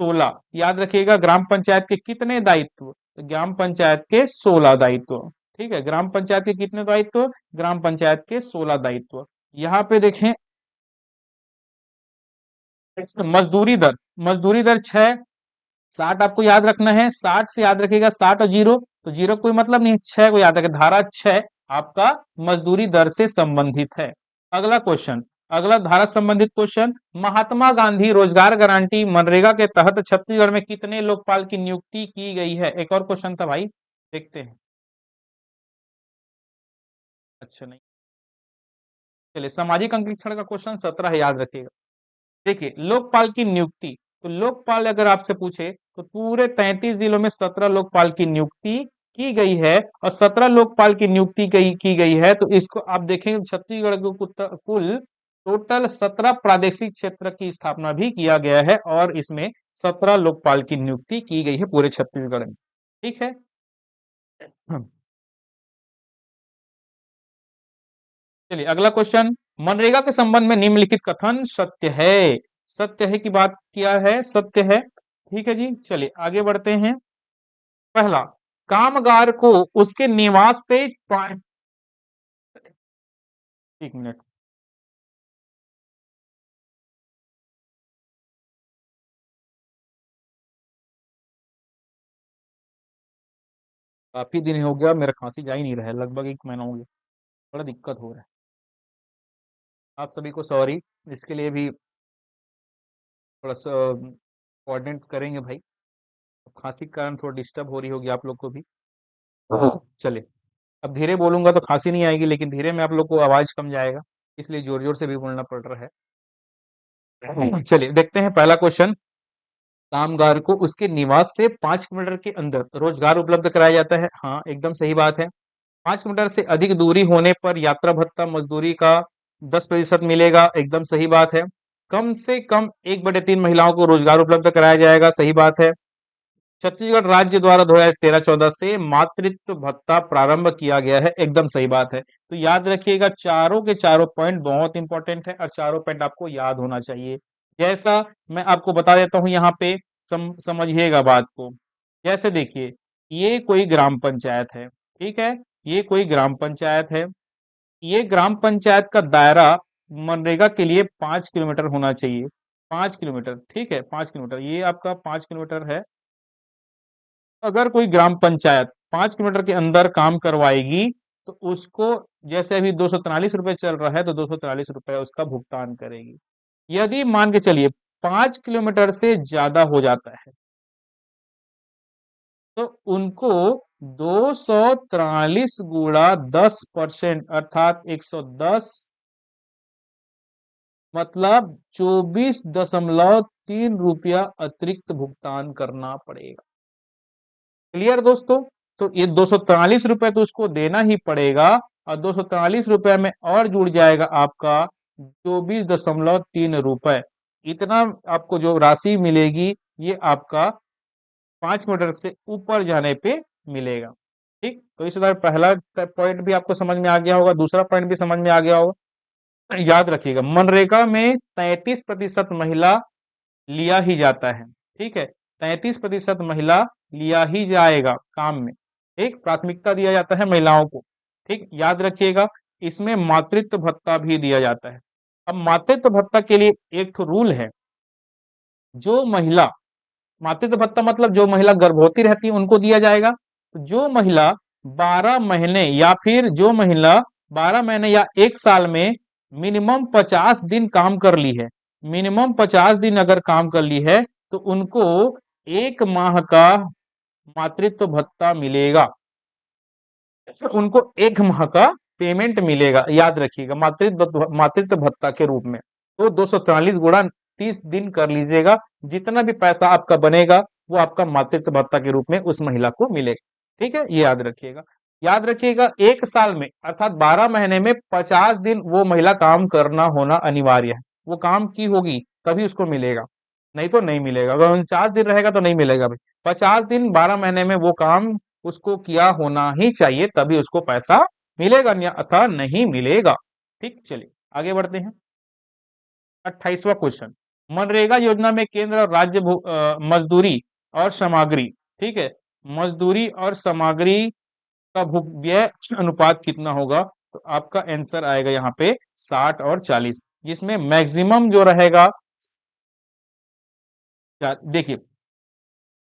16। याद रखिएगा ग्राम पंचायत के कितने दायित्व? तो ग्राम पंचायत के 16 दायित्व। ठीक है, ग्राम पंचायत के कितने दायित्व? ग्राम पंचायत के 16 दायित्व। यहाँ पे देखें मजदूरी दर 6, 60 आपको याद रखना है। 60 से याद रखिएगा 60 और 0, तो 0 कोई मतलब नहीं, 6 को याद रखें। धारा 6 आपका मजदूरी दर से संबंधित है। अगला क्वेश्चन, अगला धारा संबंधित क्वेश्चन। महात्मा गांधी रोजगार गारंटी मनरेगा के तहत छत्तीसगढ़ में कितने लोकपाल की नियुक्ति की गई है? एक और क्वेश्चन था भाई, देखते हैं। अच्छा नहीं, चलिए सामाजिक अंकेक्षण का क्वेश्चन 17 है, याद रखिएगा। देखिए लोकपाल की नियुक्ति, तो लोकपाल अगर आपसे पूछे तो पूरे 33 जिलों में 17 लोकपाल की नियुक्ति की गई है। और 17 लोकपाल की नियुक्ति की गई है, तो इसको आप देखेंगे छत्तीसगढ़ को कुल टोटल 17 प्रादेशिक क्षेत्र की स्थापना भी किया गया है, और इसमें 17 लोकपाल की नियुक्ति की गई है पूरे छत्तीसगढ़ में। ठीक है, चलिए अगला क्वेश्चन। मनरेगा के संबंध में निम्नलिखित कथन सत्य है? सत्य है की बात किया है, सत्य है। ठीक है जी, चलिए आगे बढ़ते हैं। पहला, कामगार को उसके निवास से 1 मिनट, काफी दिन हो गया, मेरा खांसी जा ही नहीं रहा है, लगभग 1 महीना हो गया, बड़ा दिक्कत हो रहा है। आप सभी को सॉरी, इसके लिए भी थोड़ा सा कोऑर्डिनेट करेंगे भाई। खांसी के कारण थोड़ा डिस्टर्ब हो रही होगी आप लोग को भी। चलिए, अब धीरे बोलूंगा तो खांसी नहीं आएगी, लेकिन धीरे में आप लोग को आवाज कम जाएगा, इसलिए जोर जोर से भी बोलना पड़ रहा है। चलिए देखते हैं पहला क्वेश्चन। कामगार को उसके निवास से 5 किलोमीटर के अंदर रोजगार उपलब्ध कराया जाता है। हाँ, एकदम सही बात है। 5 किलोमीटर से अधिक दूरी होने पर यात्रा भत्ता मजदूरी का 10% मिलेगा, एकदम सही बात है। कम से कम 1/3 महिलाओं को रोजगार उपलब्ध कराया जाएगा, सही बात है। छत्तीसगढ़ राज्य द्वारा 2013-14 से मातृत्व भत्ता प्रारंभ किया गया है, एकदम सही बात है। तो याद रखिएगा चारों के चारों पॉइंट बहुत इंपॉर्टेंट है, और चारों पॉइंट आपको याद होना चाहिए। जैसा मैं आपको बता देता हूं यहाँ पे, समझिएगा बात को। जैसे देखिए, ये कोई ग्राम पंचायत है, ठीक है, ये कोई ग्राम पंचायत है। ये ग्राम पंचायत का दायरा मनरेगा के लिए 5 किलोमीटर होना चाहिए, 5 किलोमीटर, ठीक है, 5 किलोमीटर, ये आपका 5 किलोमीटर है। अगर कोई ग्राम पंचायत 5 किलोमीटर के अंदर काम करवाएगी तो उसको, जैसे अभी 243 रुपए चल रहा है, तो 243 रुपए उसका भुगतान करेगी। यदि मान के चलिए 5 किलोमीटर से ज्यादा हो जाता है तो उनको 243 गुणा 10% अर्थात 110, मतलब 24.3 रुपया अतिरिक्त भुगतान करना पड़ेगा। क्लियर दोस्तों? तो ये 243 रुपए तो उसको देना ही पड़ेगा, और 243 रुपए में और जुड़ जाएगा आपका 24.3 रुपए। इतना आपको जो राशि मिलेगी ये आपका 5 मीटर से ऊपर जाने पे मिलेगा। ठीक, तो इस तरह पहला पॉइंट भी आपको समझ में आ गया होगा, दूसरा पॉइंट भी समझ में आ गया होगा। याद रखिएगा, मनरेगा में 33% महिला लिया ही जाता है, ठीक है, 33% महिला लिया ही जाएगा काम में। ठीक, प्राथमिकता दिया जाता है महिलाओं को। ठीक, याद रखिएगा, इसमें मातृत्व भत्ता भी दिया जाता है। अब मातृत्व भत्ता के लिए एक तो रूल है, जो महिला, मातृत्व भत्ता मतलब जो महिला गर्भवती रहती है उनको दिया जाएगा। जो महिला 12 महीने या फिर जो महिला 12 महीने या 1 साल में मिनिमम 50 दिन काम कर ली है, मिनिमम 50 दिन अगर काम कर ली है तो उनको 1 माह का मातृत्व भत्ता मिलेगा। उनको 1 माह का पेमेंट मिलेगा, याद रखिएगा, मातृत्व भत्ता के रूप में। तो 243 गुणा 30 दिन कर लीजिएगा, जितना भी पैसा आपका बनेगा वो आपका मातृत्व भत्ता के रूप में उस महिला को मिलेगा। ठीक है, ये याद रखिएगा। याद रखिएगा, 1 साल में अर्थात 12 महीने में 50 दिन वो महिला काम करना होना अनिवार्य है। वो काम की होगी तभी उसको मिलेगा, नहीं तो नहीं मिलेगा। अगर 49 दिन रहेगा तो नहीं मिलेगा भाई। 50 दिन 12 महीने में वो काम उसको किया होना ही चाहिए, तभी उसको पैसा मिलेगा, अन्यथा नहीं मिलेगा। ठीक, चलिए आगे बढ़ते हैं। 28वां क्वेश्चन, मनरेगा योजना में केंद्र और राज्य मजदूरी और सामग्री, ठीक है, मजदूरी और सामग्री का व्यय अनुपात कितना होगा? तो आपका आंसर आएगा यहाँ पे 60 और 40, जिसमें मैक्सिमम जो रहेगा, देखिए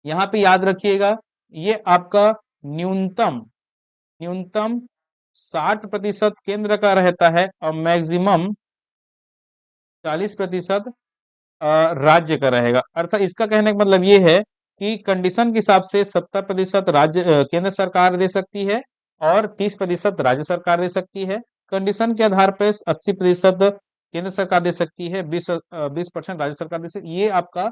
यहाँ पे याद रखिएगा, ये आपका न्यूनतम, न्यूनतम 60% केंद्र का रहता है और मैक्सिमम 40% राज्य का रहेगा। अर्थात इसका कहने का मतलब ये है कि कंडीशन के हिसाब से 70% राज्य केंद्र सरकार दे सकती है और 30% राज्य सरकार दे सकती है। कंडीशन के आधार पर 80% केंद्र सरकार दे सकती है, 20% राज्य सरकार दे सकती है। ये आपका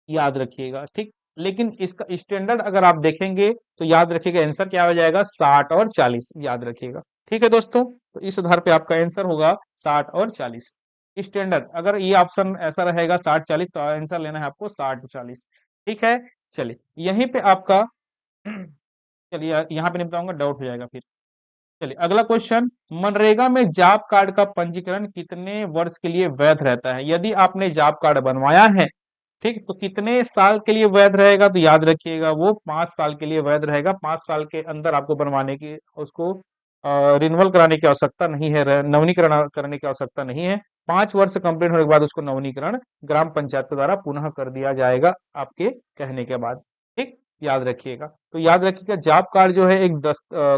याद रखिएगा, ठीक। लेकिन इसका स्टैंडर्ड अगर आप देखेंगे तो याद रखिएगा आंसर क्या हो जाएगा, 60 और 40, याद रखिएगा। ठीक है दोस्तों, तो इस आधार पे आपका आंसर होगा 60 और 40 स्टैंडर्ड। अगर ये ऑप्शन ऐसा रहेगा 60-40, तो आंसर लेना है आपको 60-40। ठीक है, चलिए यहीं पे आपका चलिए यहाँ पे नहीं बताऊंगा, डाउट हो जाएगा फिर। चलिए अगला क्वेश्चन, मनरेगा में जॉब कार्ड का पंजीकरण कितने वर्ष के लिए वैध रहता है? यदि आपने जॉब कार्ड बनवाया है, ठीक, तो कितने साल के लिए वैध रहेगा? तो याद रखिएगा वो 5 साल के लिए वैध रहेगा। 5 साल के अंदर आपको बनवाने की, उसको रिन्यूअल कराने की आवश्यकता नहीं है, नवीनीकरण करने की आवश्यकता नहीं है। 5 वर्ष कंप्लीट होने के बाद उसको नवीनीकरण ग्राम पंचायत के द्वारा पुनः कर दिया जाएगा आपके कहने के बाद। ठीक, याद रखिएगा। तो याद रखिएगा, जॉब कार्ड जो है एक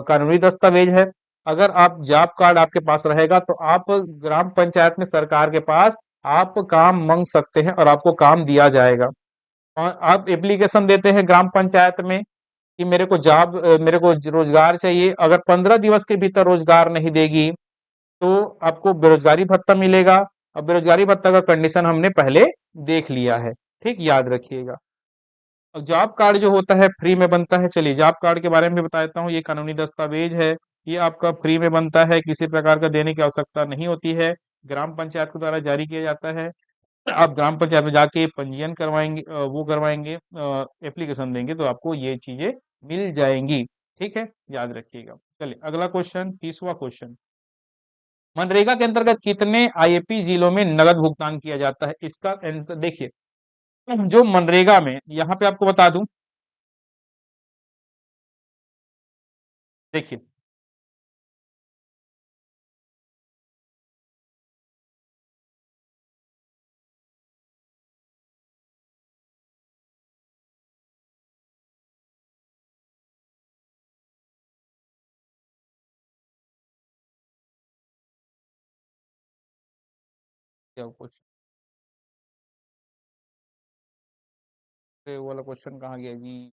कानूनी दस्तावेज है। अगर आप जॉब कार्ड आपके पास रहेगा तो आप ग्राम पंचायत में सरकार के पास आप काम मांग सकते हैं और आपको काम दिया जाएगा। और आप एप्लीकेशन देते हैं ग्राम पंचायत में कि मेरे को मेरे को रोजगार चाहिए। अगर 15 दिवस के भीतर रोजगार नहीं देगी तो आपको बेरोजगारी भत्ता मिलेगा। और बेरोजगारी भत्ता का कंडीशन हमने पहले देख लिया है। ठीक, याद रखिएगा। अब जॉब कार्ड जो होता है फ्री में बनता है। चलिए जॉब कार्ड के बारे में भी बता देता हूँ। ये कानूनी दस्तावेज है, ये आपका फ्री में बनता है, किसी प्रकार का देने की आवश्यकता नहीं होती है। ग्राम पंचायत के द्वारा जारी किया जाता है। आप ग्राम पंचायत में जाके पंजीयन करवाएंगे, वो करवाएंगे, एप्लीकेशन देंगे तो आपको ये चीजें मिल जाएंगी। ठीक है, याद रखिएगा। चलिए अगला क्वेश्चन, 30वां क्वेश्चन, मनरेगा के अंतर्गत कितने आईएपी जिलों में नगद भुगतान किया जाता है? इसका आंसर देखिए, जो मनरेगा में, यहाँ पे आपको बता दूं, देखिए क्या क्वेश्चन, वो वाला क्वेश्चन कहाँ गया जी?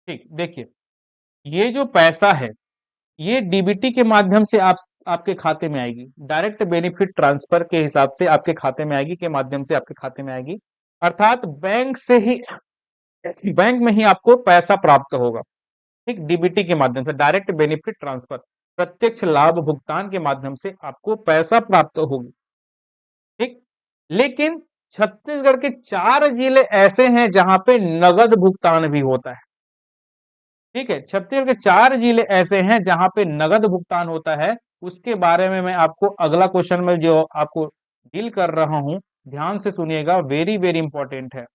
ठीक, देखिए ये जो पैसा है ये डीबीटी के माध्यम से आप आपके खाते में आएगी, डायरेक्ट बेनिफिट ट्रांसफर के हिसाब से आपके खाते में आएगी, के माध्यम से आपके खाते में आएगी, अर्थात बैंक से ही, बैंक में ही आपको पैसा प्राप्त होगा। ठीक, डीबीटी के माध्यम से, डायरेक्ट बेनिफिट ट्रांसफर, प्रत्यक्ष लाभ भुगतान के माध्यम से आपको पैसा प्राप्त होगी। ठीक, लेकिन छत्तीसगढ़ के 4 जिले ऐसे हैं जहां पे नगद भुगतान भी होता है। ठीक है, छत्तीसगढ़ के 4 जिले ऐसे हैं जहां पे नगद भुगतान होता है। उसके बारे में मैं आपको अगला क्वेश्चन में जो आपको डील कर रहा हूं, ध्यान से सुनिएगा, वेरी वेरी इंपॉर्टेंट है।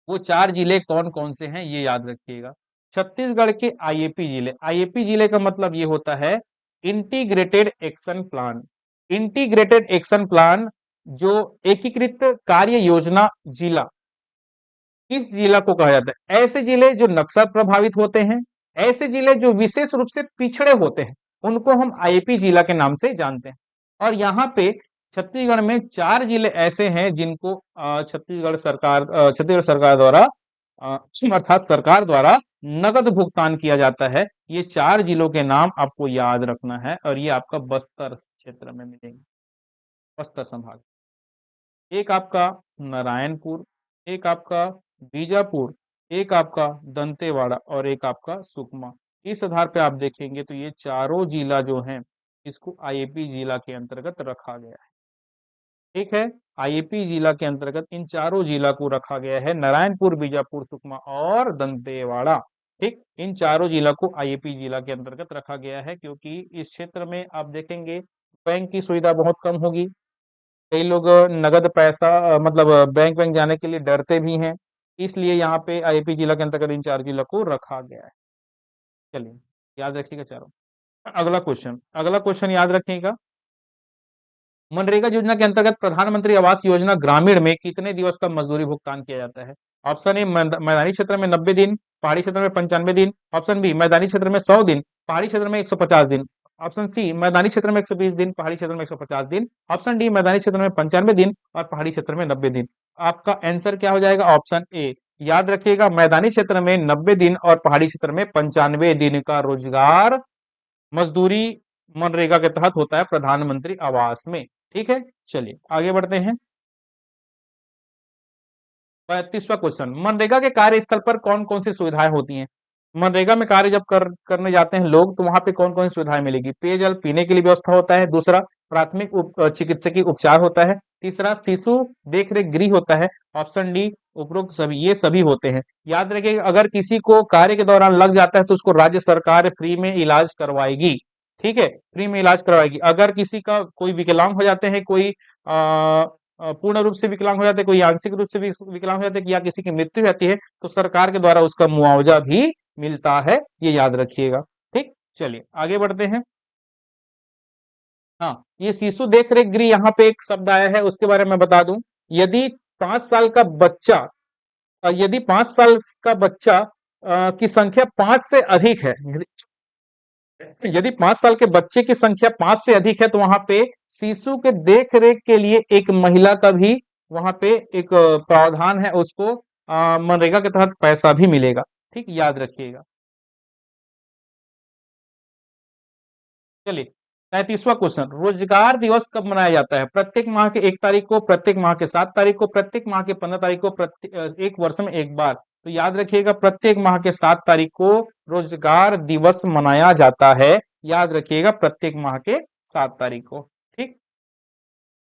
वो 4 जिले कौन कौन से हैं ये याद रखिएगा। छत्तीसगढ़ के आईएपी जिले, आईएपी जिले का मतलब ये होता है integrated action plan. Integrated action plan जो एकीकृत कार्य योजना जिला, इस जिला को कहा जाता है। ऐसे जिले जो नक्सल प्रभावित होते हैं, ऐसे जिले जो विशेष रूप से पिछड़े होते हैं, उनको हम आईपी जिला के नाम से जानते हैं। और यहाँ पे छत्तीसगढ़ में 4 जिले ऐसे हैं जिनको छत्तीसगढ़ सरकार द्वारा अर्थात सरकार द्वारा नगद भुगतान किया जाता है। ये 4 जिलों के नाम आपको याद रखना है, और ये आपका बस्तर क्षेत्र में मिलेंगे, बस्तर संभाग। एक आपका नारायणपुर, एक आपका बीजापुर, एक आपका दंतेवाड़ा और एक आपका सुकमा। इस आधार पे आप देखेंगे तो ये चारों जिला जो हैं इसको आईएपी जिला के अंतर्गत रखा गया है। ठीक है, आईएपी जिला के अंतर्गत इन चारों जिला को रखा गया है, नारायणपुर, बीजापुर, सुकमा और दंतेवाड़ा। ठीक, इन चारों जिला को आईएपी जिला के अंतर्गत रखा गया है, क्योंकि इस क्षेत्र में आप देखेंगे बैंक की सुविधा बहुत कम होगी। कई लोग नगद पैसा मतलब बैंक बैंक जाने के लिए डरते भी हैं, इसलिए यहाँ पे आईपी जिला के अंतर्गत इन 4 जिला को रखा गया है। चलिए, याद रखिएगा चारों। अगला क्वेश्चन याद रखिएगा, मनरेगा योजना के अंतर्गत प्रधानमंत्री आवास योजना ग्रामीण में कितने दिवस का मजदूरी भुगतान किया जाता है? ऑप्शन ए मैदानी क्षेत्र में 90 दिन, पहाड़ी क्षेत्र में 95 दिन। ऑप्शन बी मैदानी क्षेत्र में 100 दिन, पहाड़ी क्षेत्र में 150 दिन। ऑप्शन सी मैदानी क्षेत्र में 120 दिन, पहाड़ी क्षेत्र में 150 दिन। ऑप्शन डी मैदानी क्षेत्र में 95 दिन और पहाड़ी क्षेत्र में 90 दिन। आपका आंसर क्या हो जाएगा? Option A. याद रखिएगा, मैदानी क्षेत्र में 90 दिन और पहाड़ी क्षेत्र में 95 दिन का रोजगार मजदूरी मनरेगा के तहत होता है प्रधानमंत्री आवास में। ठीक है, चलिए आगे बढ़ते हैं। 35वां क्वेश्चन, मनरेगा के कार्यस्थल पर कौन कौन सी सुविधाएं होती हैं? मनरेगा में कार्य जब करने जाते हैं लोग, तो वहां पे कौन कौन सी सुविधाएं मिलेगी? पेयजल पीने के लिए व्यवस्था होता है, दूसरा प्राथमिक चिकित्सकीय उपचार होता है, तीसरा शिशु देखरेख गृह होता है, ऑप्शन डी उपरोक्त सभी, ये सभी होते हैं। याद रखिएगा, अगर किसी को कार्य के दौरान लग जाता है तो उसको राज्य सरकार फ्री में इलाज करवाएगी। ठीक है, फ्री में इलाज करवाएगी। अगर किसी का कोई विकलांग हो जाते हैं, कोई पूर्ण रूप से विकलांग हो जाते हैं, कोई आंशिक रूप से भी विकलांग हो जाते हैं, या किसी की मृत्यु जाती है, तो सरकार के द्वारा उसका मुआवजा भी मिलता है, ये याद रखिएगा। ठीक, चलिए आगे बढ़ते हैं। हाँ, ये शिशु देख रेख गृह, यहाँ पे एक शब्द आया है, उसके बारे में बता दूं। यदि 5 साल का बच्चा यदि 5 साल का बच्चा की संख्या 5 से अधिक है, यदि 5 साल के बच्चे की संख्या 5 से अधिक है, तो वहां पे शिशु के देख रेख के लिए एक महिला का भी वहां पे एक प्रावधान है, उसको मनरेगा के तहत पैसा भी मिलेगा। ठीक, याद रखिएगा। चलिए, 35वां क्वेश्चन, रोजगार दिवस कब मनाया जाता है? प्रत्येक माह के 1 तारीख को, प्रत्येक माह के 7 तारीख को, प्रत्येक माह के 15 तारीख को, एक वर्ष में एक बार। तो याद रखिएगा, प्रत्येक माह के 7 तारीख को रोजगार दिवस मनाया जाता है। याद रखिएगा, प्रत्येक माह के 7 तारीख को। ठीक,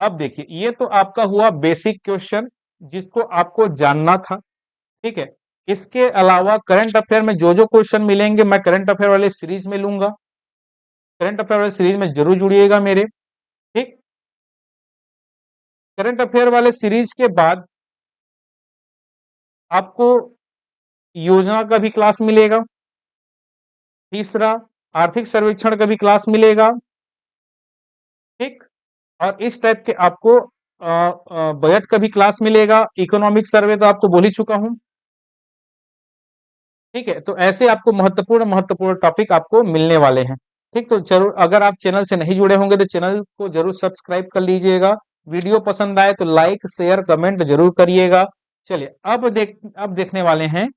अब देखिए, ये तो आपका हुआ बेसिक क्वेश्चन जिसको आपको जानना था। ठीक है, इसके अलावा करंट अफेयर में जो जो क्वेश्चन मिलेंगे मैं करंट अफेयर वाले सीरीज में लूंगा। करंट अफेयर वाले सीरीज में जरूर जुड़िएगा मेरे। ठीक, करंट अफेयर वाले सीरीज के बाद आपको योजना का भी क्लास मिलेगा। तीसरा, आर्थिक सर्वेक्षण का भी क्लास मिलेगा। ठीक, और इस टाइप के आपको बजट का भी क्लास मिलेगा। इकोनॉमिक सर्वे तो आपको बोल ही चुका हूं। ठीक है, तो ऐसे आपको महत्वपूर्ण महत्वपूर्ण टॉपिक आपको मिलने वाले हैं। ठीक, तो जरूर अगर आप चैनल से नहीं जुड़े होंगे तो चैनल को जरूर सब्सक्राइब कर लीजिएगा। वीडियो पसंद आए तो लाइक शेयर कमेंट जरूर करिएगा। चलिए अब देखने वाले हैं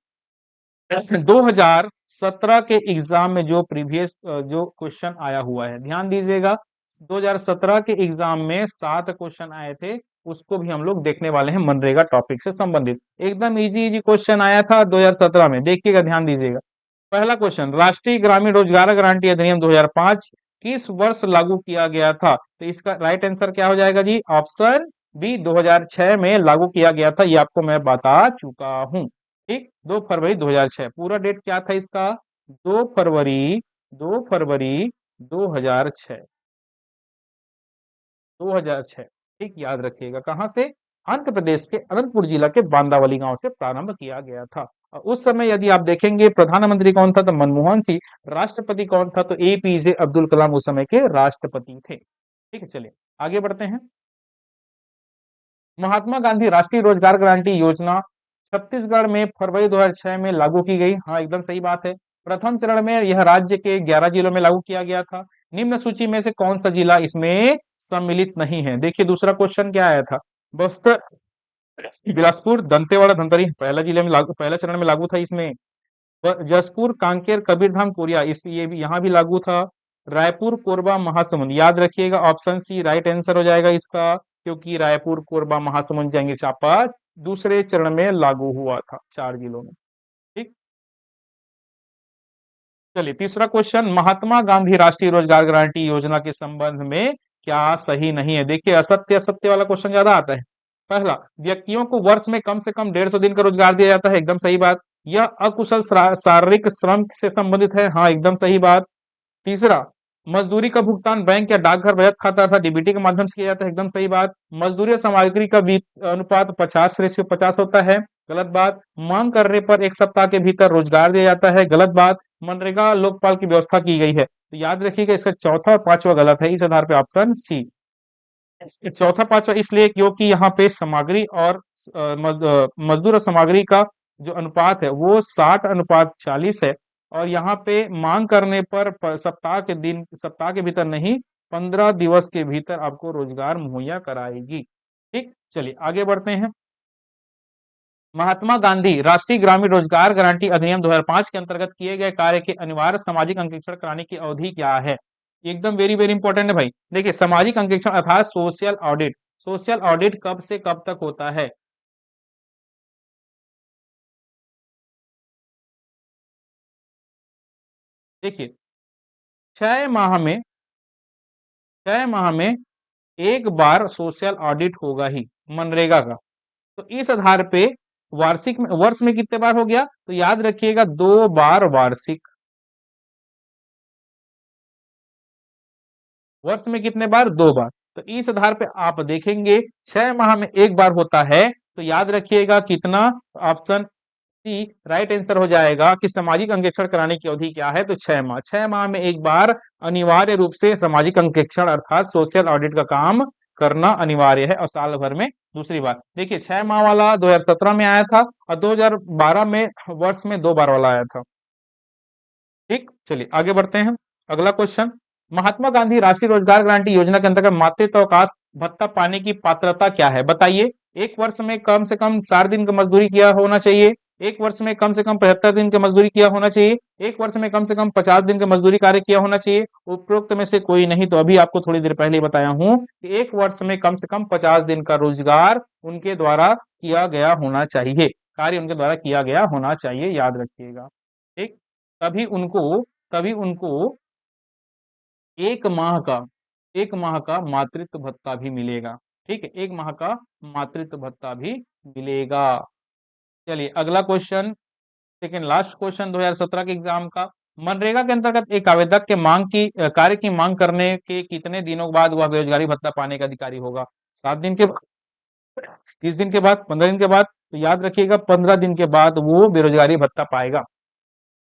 2017 के एग्जाम में जो प्रीवियस जो क्वेश्चन आया हुआ है। ध्यान दीजिएगा, 2017 के एग्जाम में 7 क्वेश्चन आए थे, उसको भी हम लोग देखने वाले हैं मनरेगा टॉपिक से संबंधित। एकदम इजी इजी क्वेश्चन आया था 2017 में, देखिएगा ध्यान दीजिएगा। पहला क्वेश्चन, राष्ट्रीय ग्रामीण रोजगार गारंटी अधिनियम 2005 किस वर्ष लागू किया गया था? तो इसका राइट आंसर क्या हो जाएगा जी? ऑप्शन बी, 2006 में लागू किया गया था। ये आपको मैं बता चुका हूं। ठीक, 2 फरवरी 2006। पूरा डेट क्या था इसका? 2 फरवरी 2 फरवरी 2006। 2006। ठीक, याद रखिएगा। कहां से? आंध्र प्रदेश के अनंतपुर जिला के बांदावली गांव से प्रारंभ किया गया था। और उस समय यदि आप देखेंगे प्रधानमंत्री कौन था? तो मनमोहन सिंह। राष्ट्रपति कौन था? तो एपीजे अब्दुल कलाम उस समय के राष्ट्रपति थे। ठीक है, चलिए आगे बढ़ते हैं। महात्मा गांधी राष्ट्रीय रोजगार गारंटी योजना छत्तीसगढ़ में फरवरी 2006 में लागू की गई। हाँ, एकदम सही बात है। प्रथम चरण में यह राज्य के 11 जिलों में लागू किया गया था। निम्न सूची में से कौन सा जिला इसमें सम्मिलित नहीं है? देखिए दूसरा क्वेश्चन क्या आया था? बस्तर, बिलासपुर, दंतेवाड़ा, धमतरी पहला जिले में लागू, पहला चरण में लागू था इसमें। जसपुर, कांकेर, कबीरधाम, कोरिया इस ये भी यहाँ भी लागू था। रायपुर, कोरबा, महासमुंद, याद रखिएगा ऑप्शन सी राइट आंसर हो जाएगा इसका, क्योंकि रायपुर, कोरबा, महासमुंद, जांजगीर चांपा दूसरे चरण में लागू हुआ था 4 जिलों में। ठीक, चलिए तीसरा क्वेश्चन, महात्मा गांधी राष्ट्रीय रोजगार गारंटी योजना के संबंध में क्या सही नहीं है? देखिए असत्य असत्य वाला क्वेश्चन ज्यादा आता है। पहला, व्यक्तियों को वर्ष में कम से कम 150 दिन का रोजगार दिया जाता है। एकदम सही बात। यह अकुशल शारीरिक श्रम से संबंधित है। हाँ, एकदम सही बात। तीसरा, मजदूरी का भुगतान बैंक या डाकघर बचत खाता अर्थात डीबीटी के माध्यम से किया जाता है। एकदम सही बात। मजदूरी और सामग्री का अनुपात 50:50 होता है। गलत बात। मांग करने पर 1 सप्ताह के भीतर रोजगार दिया जाता है। गलत बात। मनरेगा लोकपाल की व्यवस्था की गई है। तो याद रखिएगा इसका चौथा और पांचवा गलत है। इस आधार पर ऑप्शन सी। चौथा पांचवा इसलिए क्योंकि यहाँ पे सामग्री और मजदूर और सामग्री का जो अनुपात है वो 60:40 है। और यहाँ पे मांग करने पर सप्ताह के भीतर नहीं, 15 दिवस के भीतर आपको रोजगार मुहैया कराएगी। ठीक, चलिए आगे बढ़ते हैं। महात्मा गांधी राष्ट्रीय ग्रामीण रोजगार गारंटी अधिनियम 2005 के अंतर्गत किए गए कार्य के अनिवार्य सामाजिक अंकेक्षण कराने की अवधि क्या है? एकदम वेरी वेरी इंपॉर्टेंट है भाई। देखिए सामाजिक अंकेक्षण अर्थात सोशल ऑडिट, सोशल ऑडिट कब से कब तक होता है? देखिए 6 माह में, 6 माह में एक बार सोशल ऑडिट होगा ही मनरेगा का। तो इस आधार पे वार्षिक में, वर्ष में कितने बार हो गया? तो याद रखिएगा 2 बार वार्षिक। वर्ष में कितने बार? 2 बार। तो इस आधार पे आप देखेंगे 6 माह में एक बार होता है। तो याद रखिएगा कितना? ऑप्शन सी राइट आंसर हो जाएगा कि सामाजिक अंकेक्षण कराने की अवधि क्या है? तो 6 माह। 6 माह में एक बार अनिवार्य रूप से सामाजिक अंकेक्षण अर्थात सोशल ऑडिट का काम करना अनिवार्य है। और साल भर में दूसरी बार। देखिए 6 माह वाला 2017 में आया था और 2012 में वर्ष में 2 बार वाला आया था। ठीक, चलिए आगे बढ़ते हैं। अगला क्वेश्चन, महात्मा गांधी राष्ट्रीय रोजगार गारंटी योजना के अंतर्गत मातृत्व अवकाश भत्ता पाने की पात्रता क्या है? बताइए। एक वर्ष में कम से कम 4 दिन का मजदूरी किया होना चाहिए। एक वर्ष में कम से कम 75 दिन का मजदूरी किया होना चाहिए। एक वर्ष में कम से कम 50 दिन का मजदूरी कार्य किया होना चाहिए। उपरोक्त में से कोई नहीं। तो अभी आपको थोड़ी देर पहले बताया हूं कि एक वर्ष में कम से कम 50 दिन का रोजगार उनके द्वारा किया गया होना चाहिए, कार्य उनके द्वारा किया गया होना चाहिए, याद रखिएगा। ठीक, तभी उनको तभी उनको 1 माह का 1 माह का मातृत्व भत्ता भी मिलेगा। ठीक है, 1 माह का मातृत्व भत्ता भी मिलेगा। चलिए अगला क्वेश्चन, सेकेंड लास्ट क्वेश्चन 2017 के एग्जाम का, मनरेगा के अंतर्गत एक आवेदक के कार्य की मांग करने के कितने दिनों बाद वह बेरोजगारी भत्ता पाने का अधिकारी होगा? 7 दिन के, 30 दिन के बाद, 15 दिन के बाद? तो याद रखिएगा 15 दिन के बाद वो बेरोजगारी भत्ता पाएगा।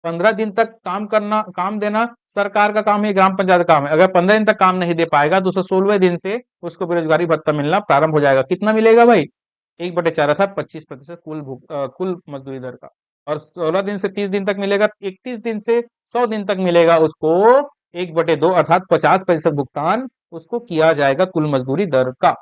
15 दिन तक काम देना सरकार का काम है, ग्राम पंचायत का काम है। अगर 15 दिन तक काम नहीं दे पाएगा तो 16वें दिन से उसको बेरोजगारी भत्ता मिलना प्रारंभ हो जाएगा। कितना मिलेगा भाई? 1/4 अर्थात 25% कुल मजदूरी दर का। और 16 दिन से 30 दिन तक मिलेगा, 31 दिन से 100 दिन तक मिलेगा उसको 1/2 अर्थात 50% भुगतान उसको किया जाएगा कुल मजदूरी दर का।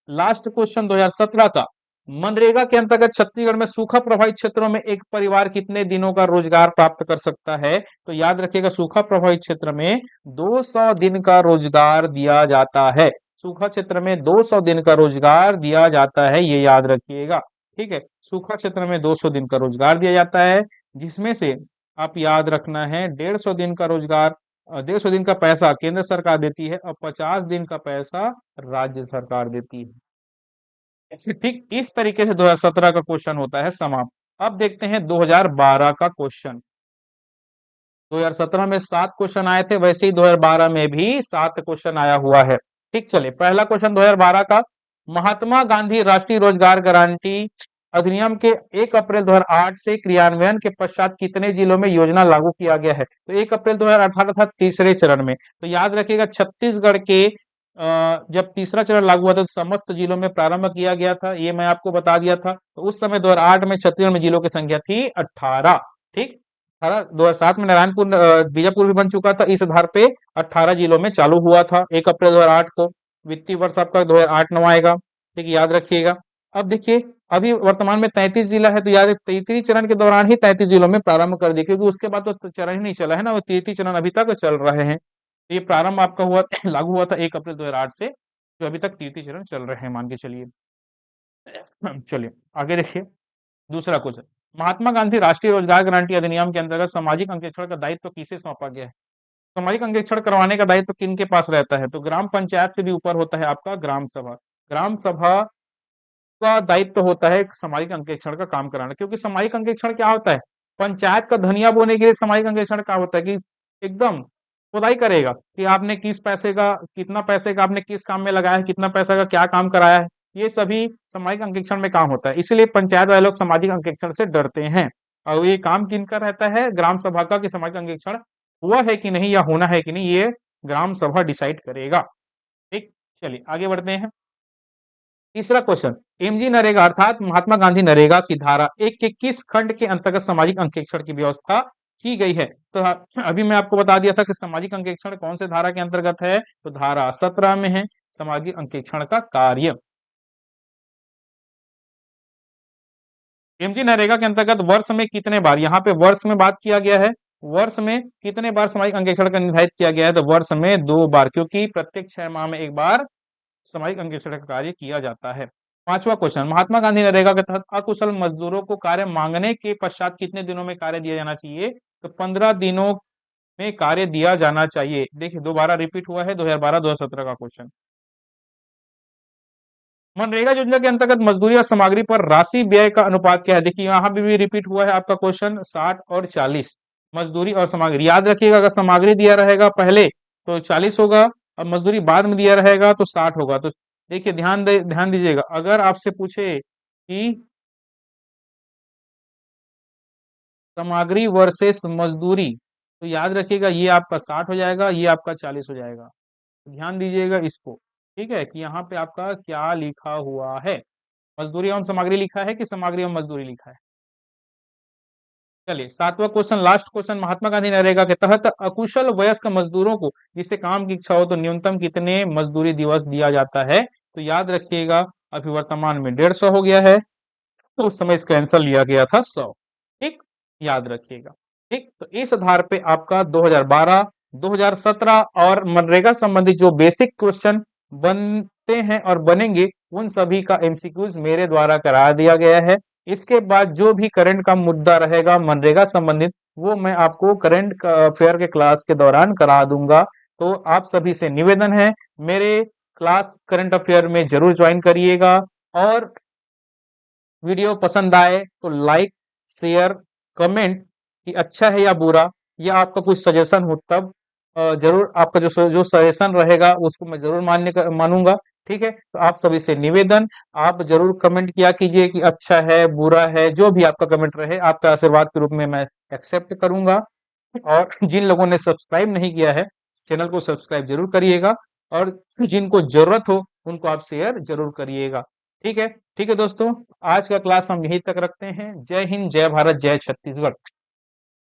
लास्ट क्वेश्चन 2017 का, मनरेगा के अंतर्गत छत्तीसगढ़ में सूखा प्रभावित क्षेत्रों में एक परिवार कितने दिनों का रोजगार प्राप्त कर सकता है? तो याद रखिएगा सूखा प्रभावित क्षेत्र में 200 दिन का रोजगार दिया जाता है। सूखा क्षेत्र में 200 दिन का रोजगार दिया जाता है, ये याद रखिएगा। ठीक है, सूखा क्षेत्र में 200 दिन का रोजगार दिया जाता है, जिसमें से आप याद रखना है 150 दिन का रोजगार, 150 दिन का पैसा केंद्र सरकार देती है और 50 दिन का पैसा राज्य सरकार देती है। ठीक इस तरीके से 2017 का क्वेश्चन होता है समाप्त। अब देखते हैं 2012 का क्वेश्चन। 2017 में 7 क्वेश्चन आए थे, वैसे ही 2012 में भी 7 क्वेश्चन आया हुआ है। ठीक, चलिए पहला क्वेश्चन 2012 का, महात्मा गांधी राष्ट्रीय रोजगार गारंटी अधिनियम के 1 अप्रैल 2008 से क्रियान्वयन के पश्चात कितने जिलों में योजना लागू किया गया है? तो 1 अप्रैल 2018 था तीसरे चरण में। तो याद रखिएगा छत्तीसगढ़ के जब तीसरा चरण लागू हुआ था तो समस्त जिलों में प्रारंभ किया गया था, ये मैं आपको बता दिया था। तो उस समय 2008 में छत्तीसगढ़ में जिलों की संख्या थी 18। ठीक, 18 2007 में नारायणपुर बीजापुर भी बन चुका था। इस आधार पे 18 जिलों में चालू हुआ था 1 अप्रैल 2008 को। वित्तीय वर्ष आपका 2008-9 आएगा। ठीक, याद रखिएगा। अब देखिए अभी वर्तमान में 33 जिला है, तो याद 33 चरण के दौरान ही 33 जिलों में प्रारंभ कर दिया, क्योंकि उसके बाद तो चरण ही नहीं चला है ना, वो 33 चरण अभी तक चल रहे हैं। ये प्रारंभ आपका हुआ लागू हुआ था 1 अप्रैल 2008 से, जो अभी तक 33 चरण चल रहे हैं मान के चलिए। चलिए आगे देखिए दूसरा क्वेश्चन, महात्मा गांधी राष्ट्रीय रोजगार गारंटी अधिनियम के अंतर्गत सामाजिक अंकेक्षण का दायित्व किसे सौंपा गया है? सामाजिक अंकेक्षण करवाने का दायित्व किन के पास रहता है? तो ग्राम पंचायत से भी ऊपर होता है आपका ग्राम सभा। ग्राम सभा का दायित्व होता है सामाजिक अंकेक्षण का काम कराना, क्योंकि सामाजिक अंकेक्षण क्या होता है? पंचायत का धनिया बोने के लिए सामाजिक अंकेक्षण क्या होता है कि एकदम खुदाई करेगा कि आपने किस पैसे का, कितना पैसे का आपने किस काम में लगाया है, कितना पैसा का क्या काम कराया है, ये सभी सामाजिक अंकेक्षण में काम होता है। इसलिए पंचायत वाले लोग सामाजिक अंकेक्षण से डरते हैं। और ये काम किनका रहता है? ग्राम सभा का, कि सामाजिक अंकेक्षण हुआ है कि नहीं या होना है कि नहीं, ये ग्राम सभा डिसाइड करेगा। ठीक, चलिए आगे बढ़ते हैं। तीसरा क्वेश्चन, एमजी नरेगा अर्थात महात्मा गांधी नरेगा की धारा 1 के किस खंड के अंतर्गत सामाजिक अंकेक्षण की व्यवस्था की गई है? तो अभी मैं आपको बता दिया था कि सामाजिक अंकेक्षण कौन से धारा के अंतर्गत है, तो धारा 17 में है सामाजिक अंकेक्षण का कार्य। एमजी नरेगा के अंतर्गत वर्ष में कितने बार, यहाँ पे वर्ष में बात किया गया है, वर्ष में कितने बार सामाजिक अंकेक्षण का निर्धारित किया गया है? तो वर्ष में 2 बार, क्योंकि प्रत्येक 6 माह में एक बार सामाजिक अंकेक्षण का कार्य किया जाता है। पांचवा क्वेश्चन, महात्मा गांधी नरेगा के तहत अकुशल मजदूरों को कार्य मांगने के पश्चात कितने दिनों में कार्य दिया जाना चाहिए? तो 15 दिनों में कार्य दिया जाना चाहिए। देखिए दोबारा रिपीट हुआ है 2012-2017 का क्वेश्चन। मनरेगा योजना के अंतर्गत मजदूरी और सामग्री पर राशि व्यय का अनुपात क्या है? देखिए यहाँ भी रिपीट हुआ है आपका क्वेश्चन 60 और 40। मजदूरी और सामग्री याद रखिएगा, अगर सामग्री दिया रहेगा पहले तो 40 होगा और मजदूरी बाद में दिया रहेगा तो 60 होगा। तो देखिए ध्यान दीजिएगा, अगर आपसे पूछे कि सामग्री वर्सेस मजदूरी, तो याद रखिएगा ये आपका 60 हो जाएगा, ये आपका 40 हो जाएगा। ध्यान दीजिएगा इसको, ठीक है, कि यहाँ पे आपका क्या लिखा हुआ है, मजदूरी एवं सामग्री लिखा है कि सामग्री एवं मजदूरी लिखा है। चलिए सातवां question, last question, Mahatma Gandhi NREGA के तहत अकुशल वयस्क मजदूरों को जिससे काम की इच्छा हो तो न्यूनतम कितने मजदूरी दिवस दिया जाता है? तो याद रखिएगा अभी वर्तमान में 150 हो गया है, तो उस समय इसका आंसर लिया गया था 100। ठीक, याद रखिएगा। ठीक, तो इस आधार पे आपका 2012, 2017 और मनरेगा संबंधी जो बेसिक क्वेश्चन बनते हैं और बनेंगे उन सभी का एमसीक्यूज मेरे द्वारा करा दिया गया है। इसके बाद जो भी करंट का मुद्दा रहेगा मनरेगा संबंधित, वो मैं आपको करंट अफेयर के क्लास के दौरान करा दूंगा। तो आप सभी से निवेदन है, मेरे क्लास करंट अफेयर में जरूर ज्वाइन करिएगा और वीडियो पसंद आए तो लाइक, शेयर, कमेंट कि अच्छा है या बुरा, या आपका कुछ सजेशन हो, तब जरूर आपका जो सजेशन रहेगा उसको मैं जरूर मानूंगा। ठीक है, तो आप सभी से निवेदन, आप जरूर कमेंट किया कीजिए कि अच्छा है बुरा है, जो भी आपका कमेंट रहे आपका आशीर्वाद के रूप में मैं एक्सेप्ट करूंगा। और जिन लोगों ने सब्सक्राइब नहीं किया है, चैनल को सब्सक्राइब जरूर करिएगा, और जिनको जरूरत हो उनको आप शेयर जरूर करिएगा। ठीक है, ठीक है दोस्तों, आज का क्लास हम यहीं तक रखते हैं। जय हिंद, जय भारत, जय छत्तीसगढ़।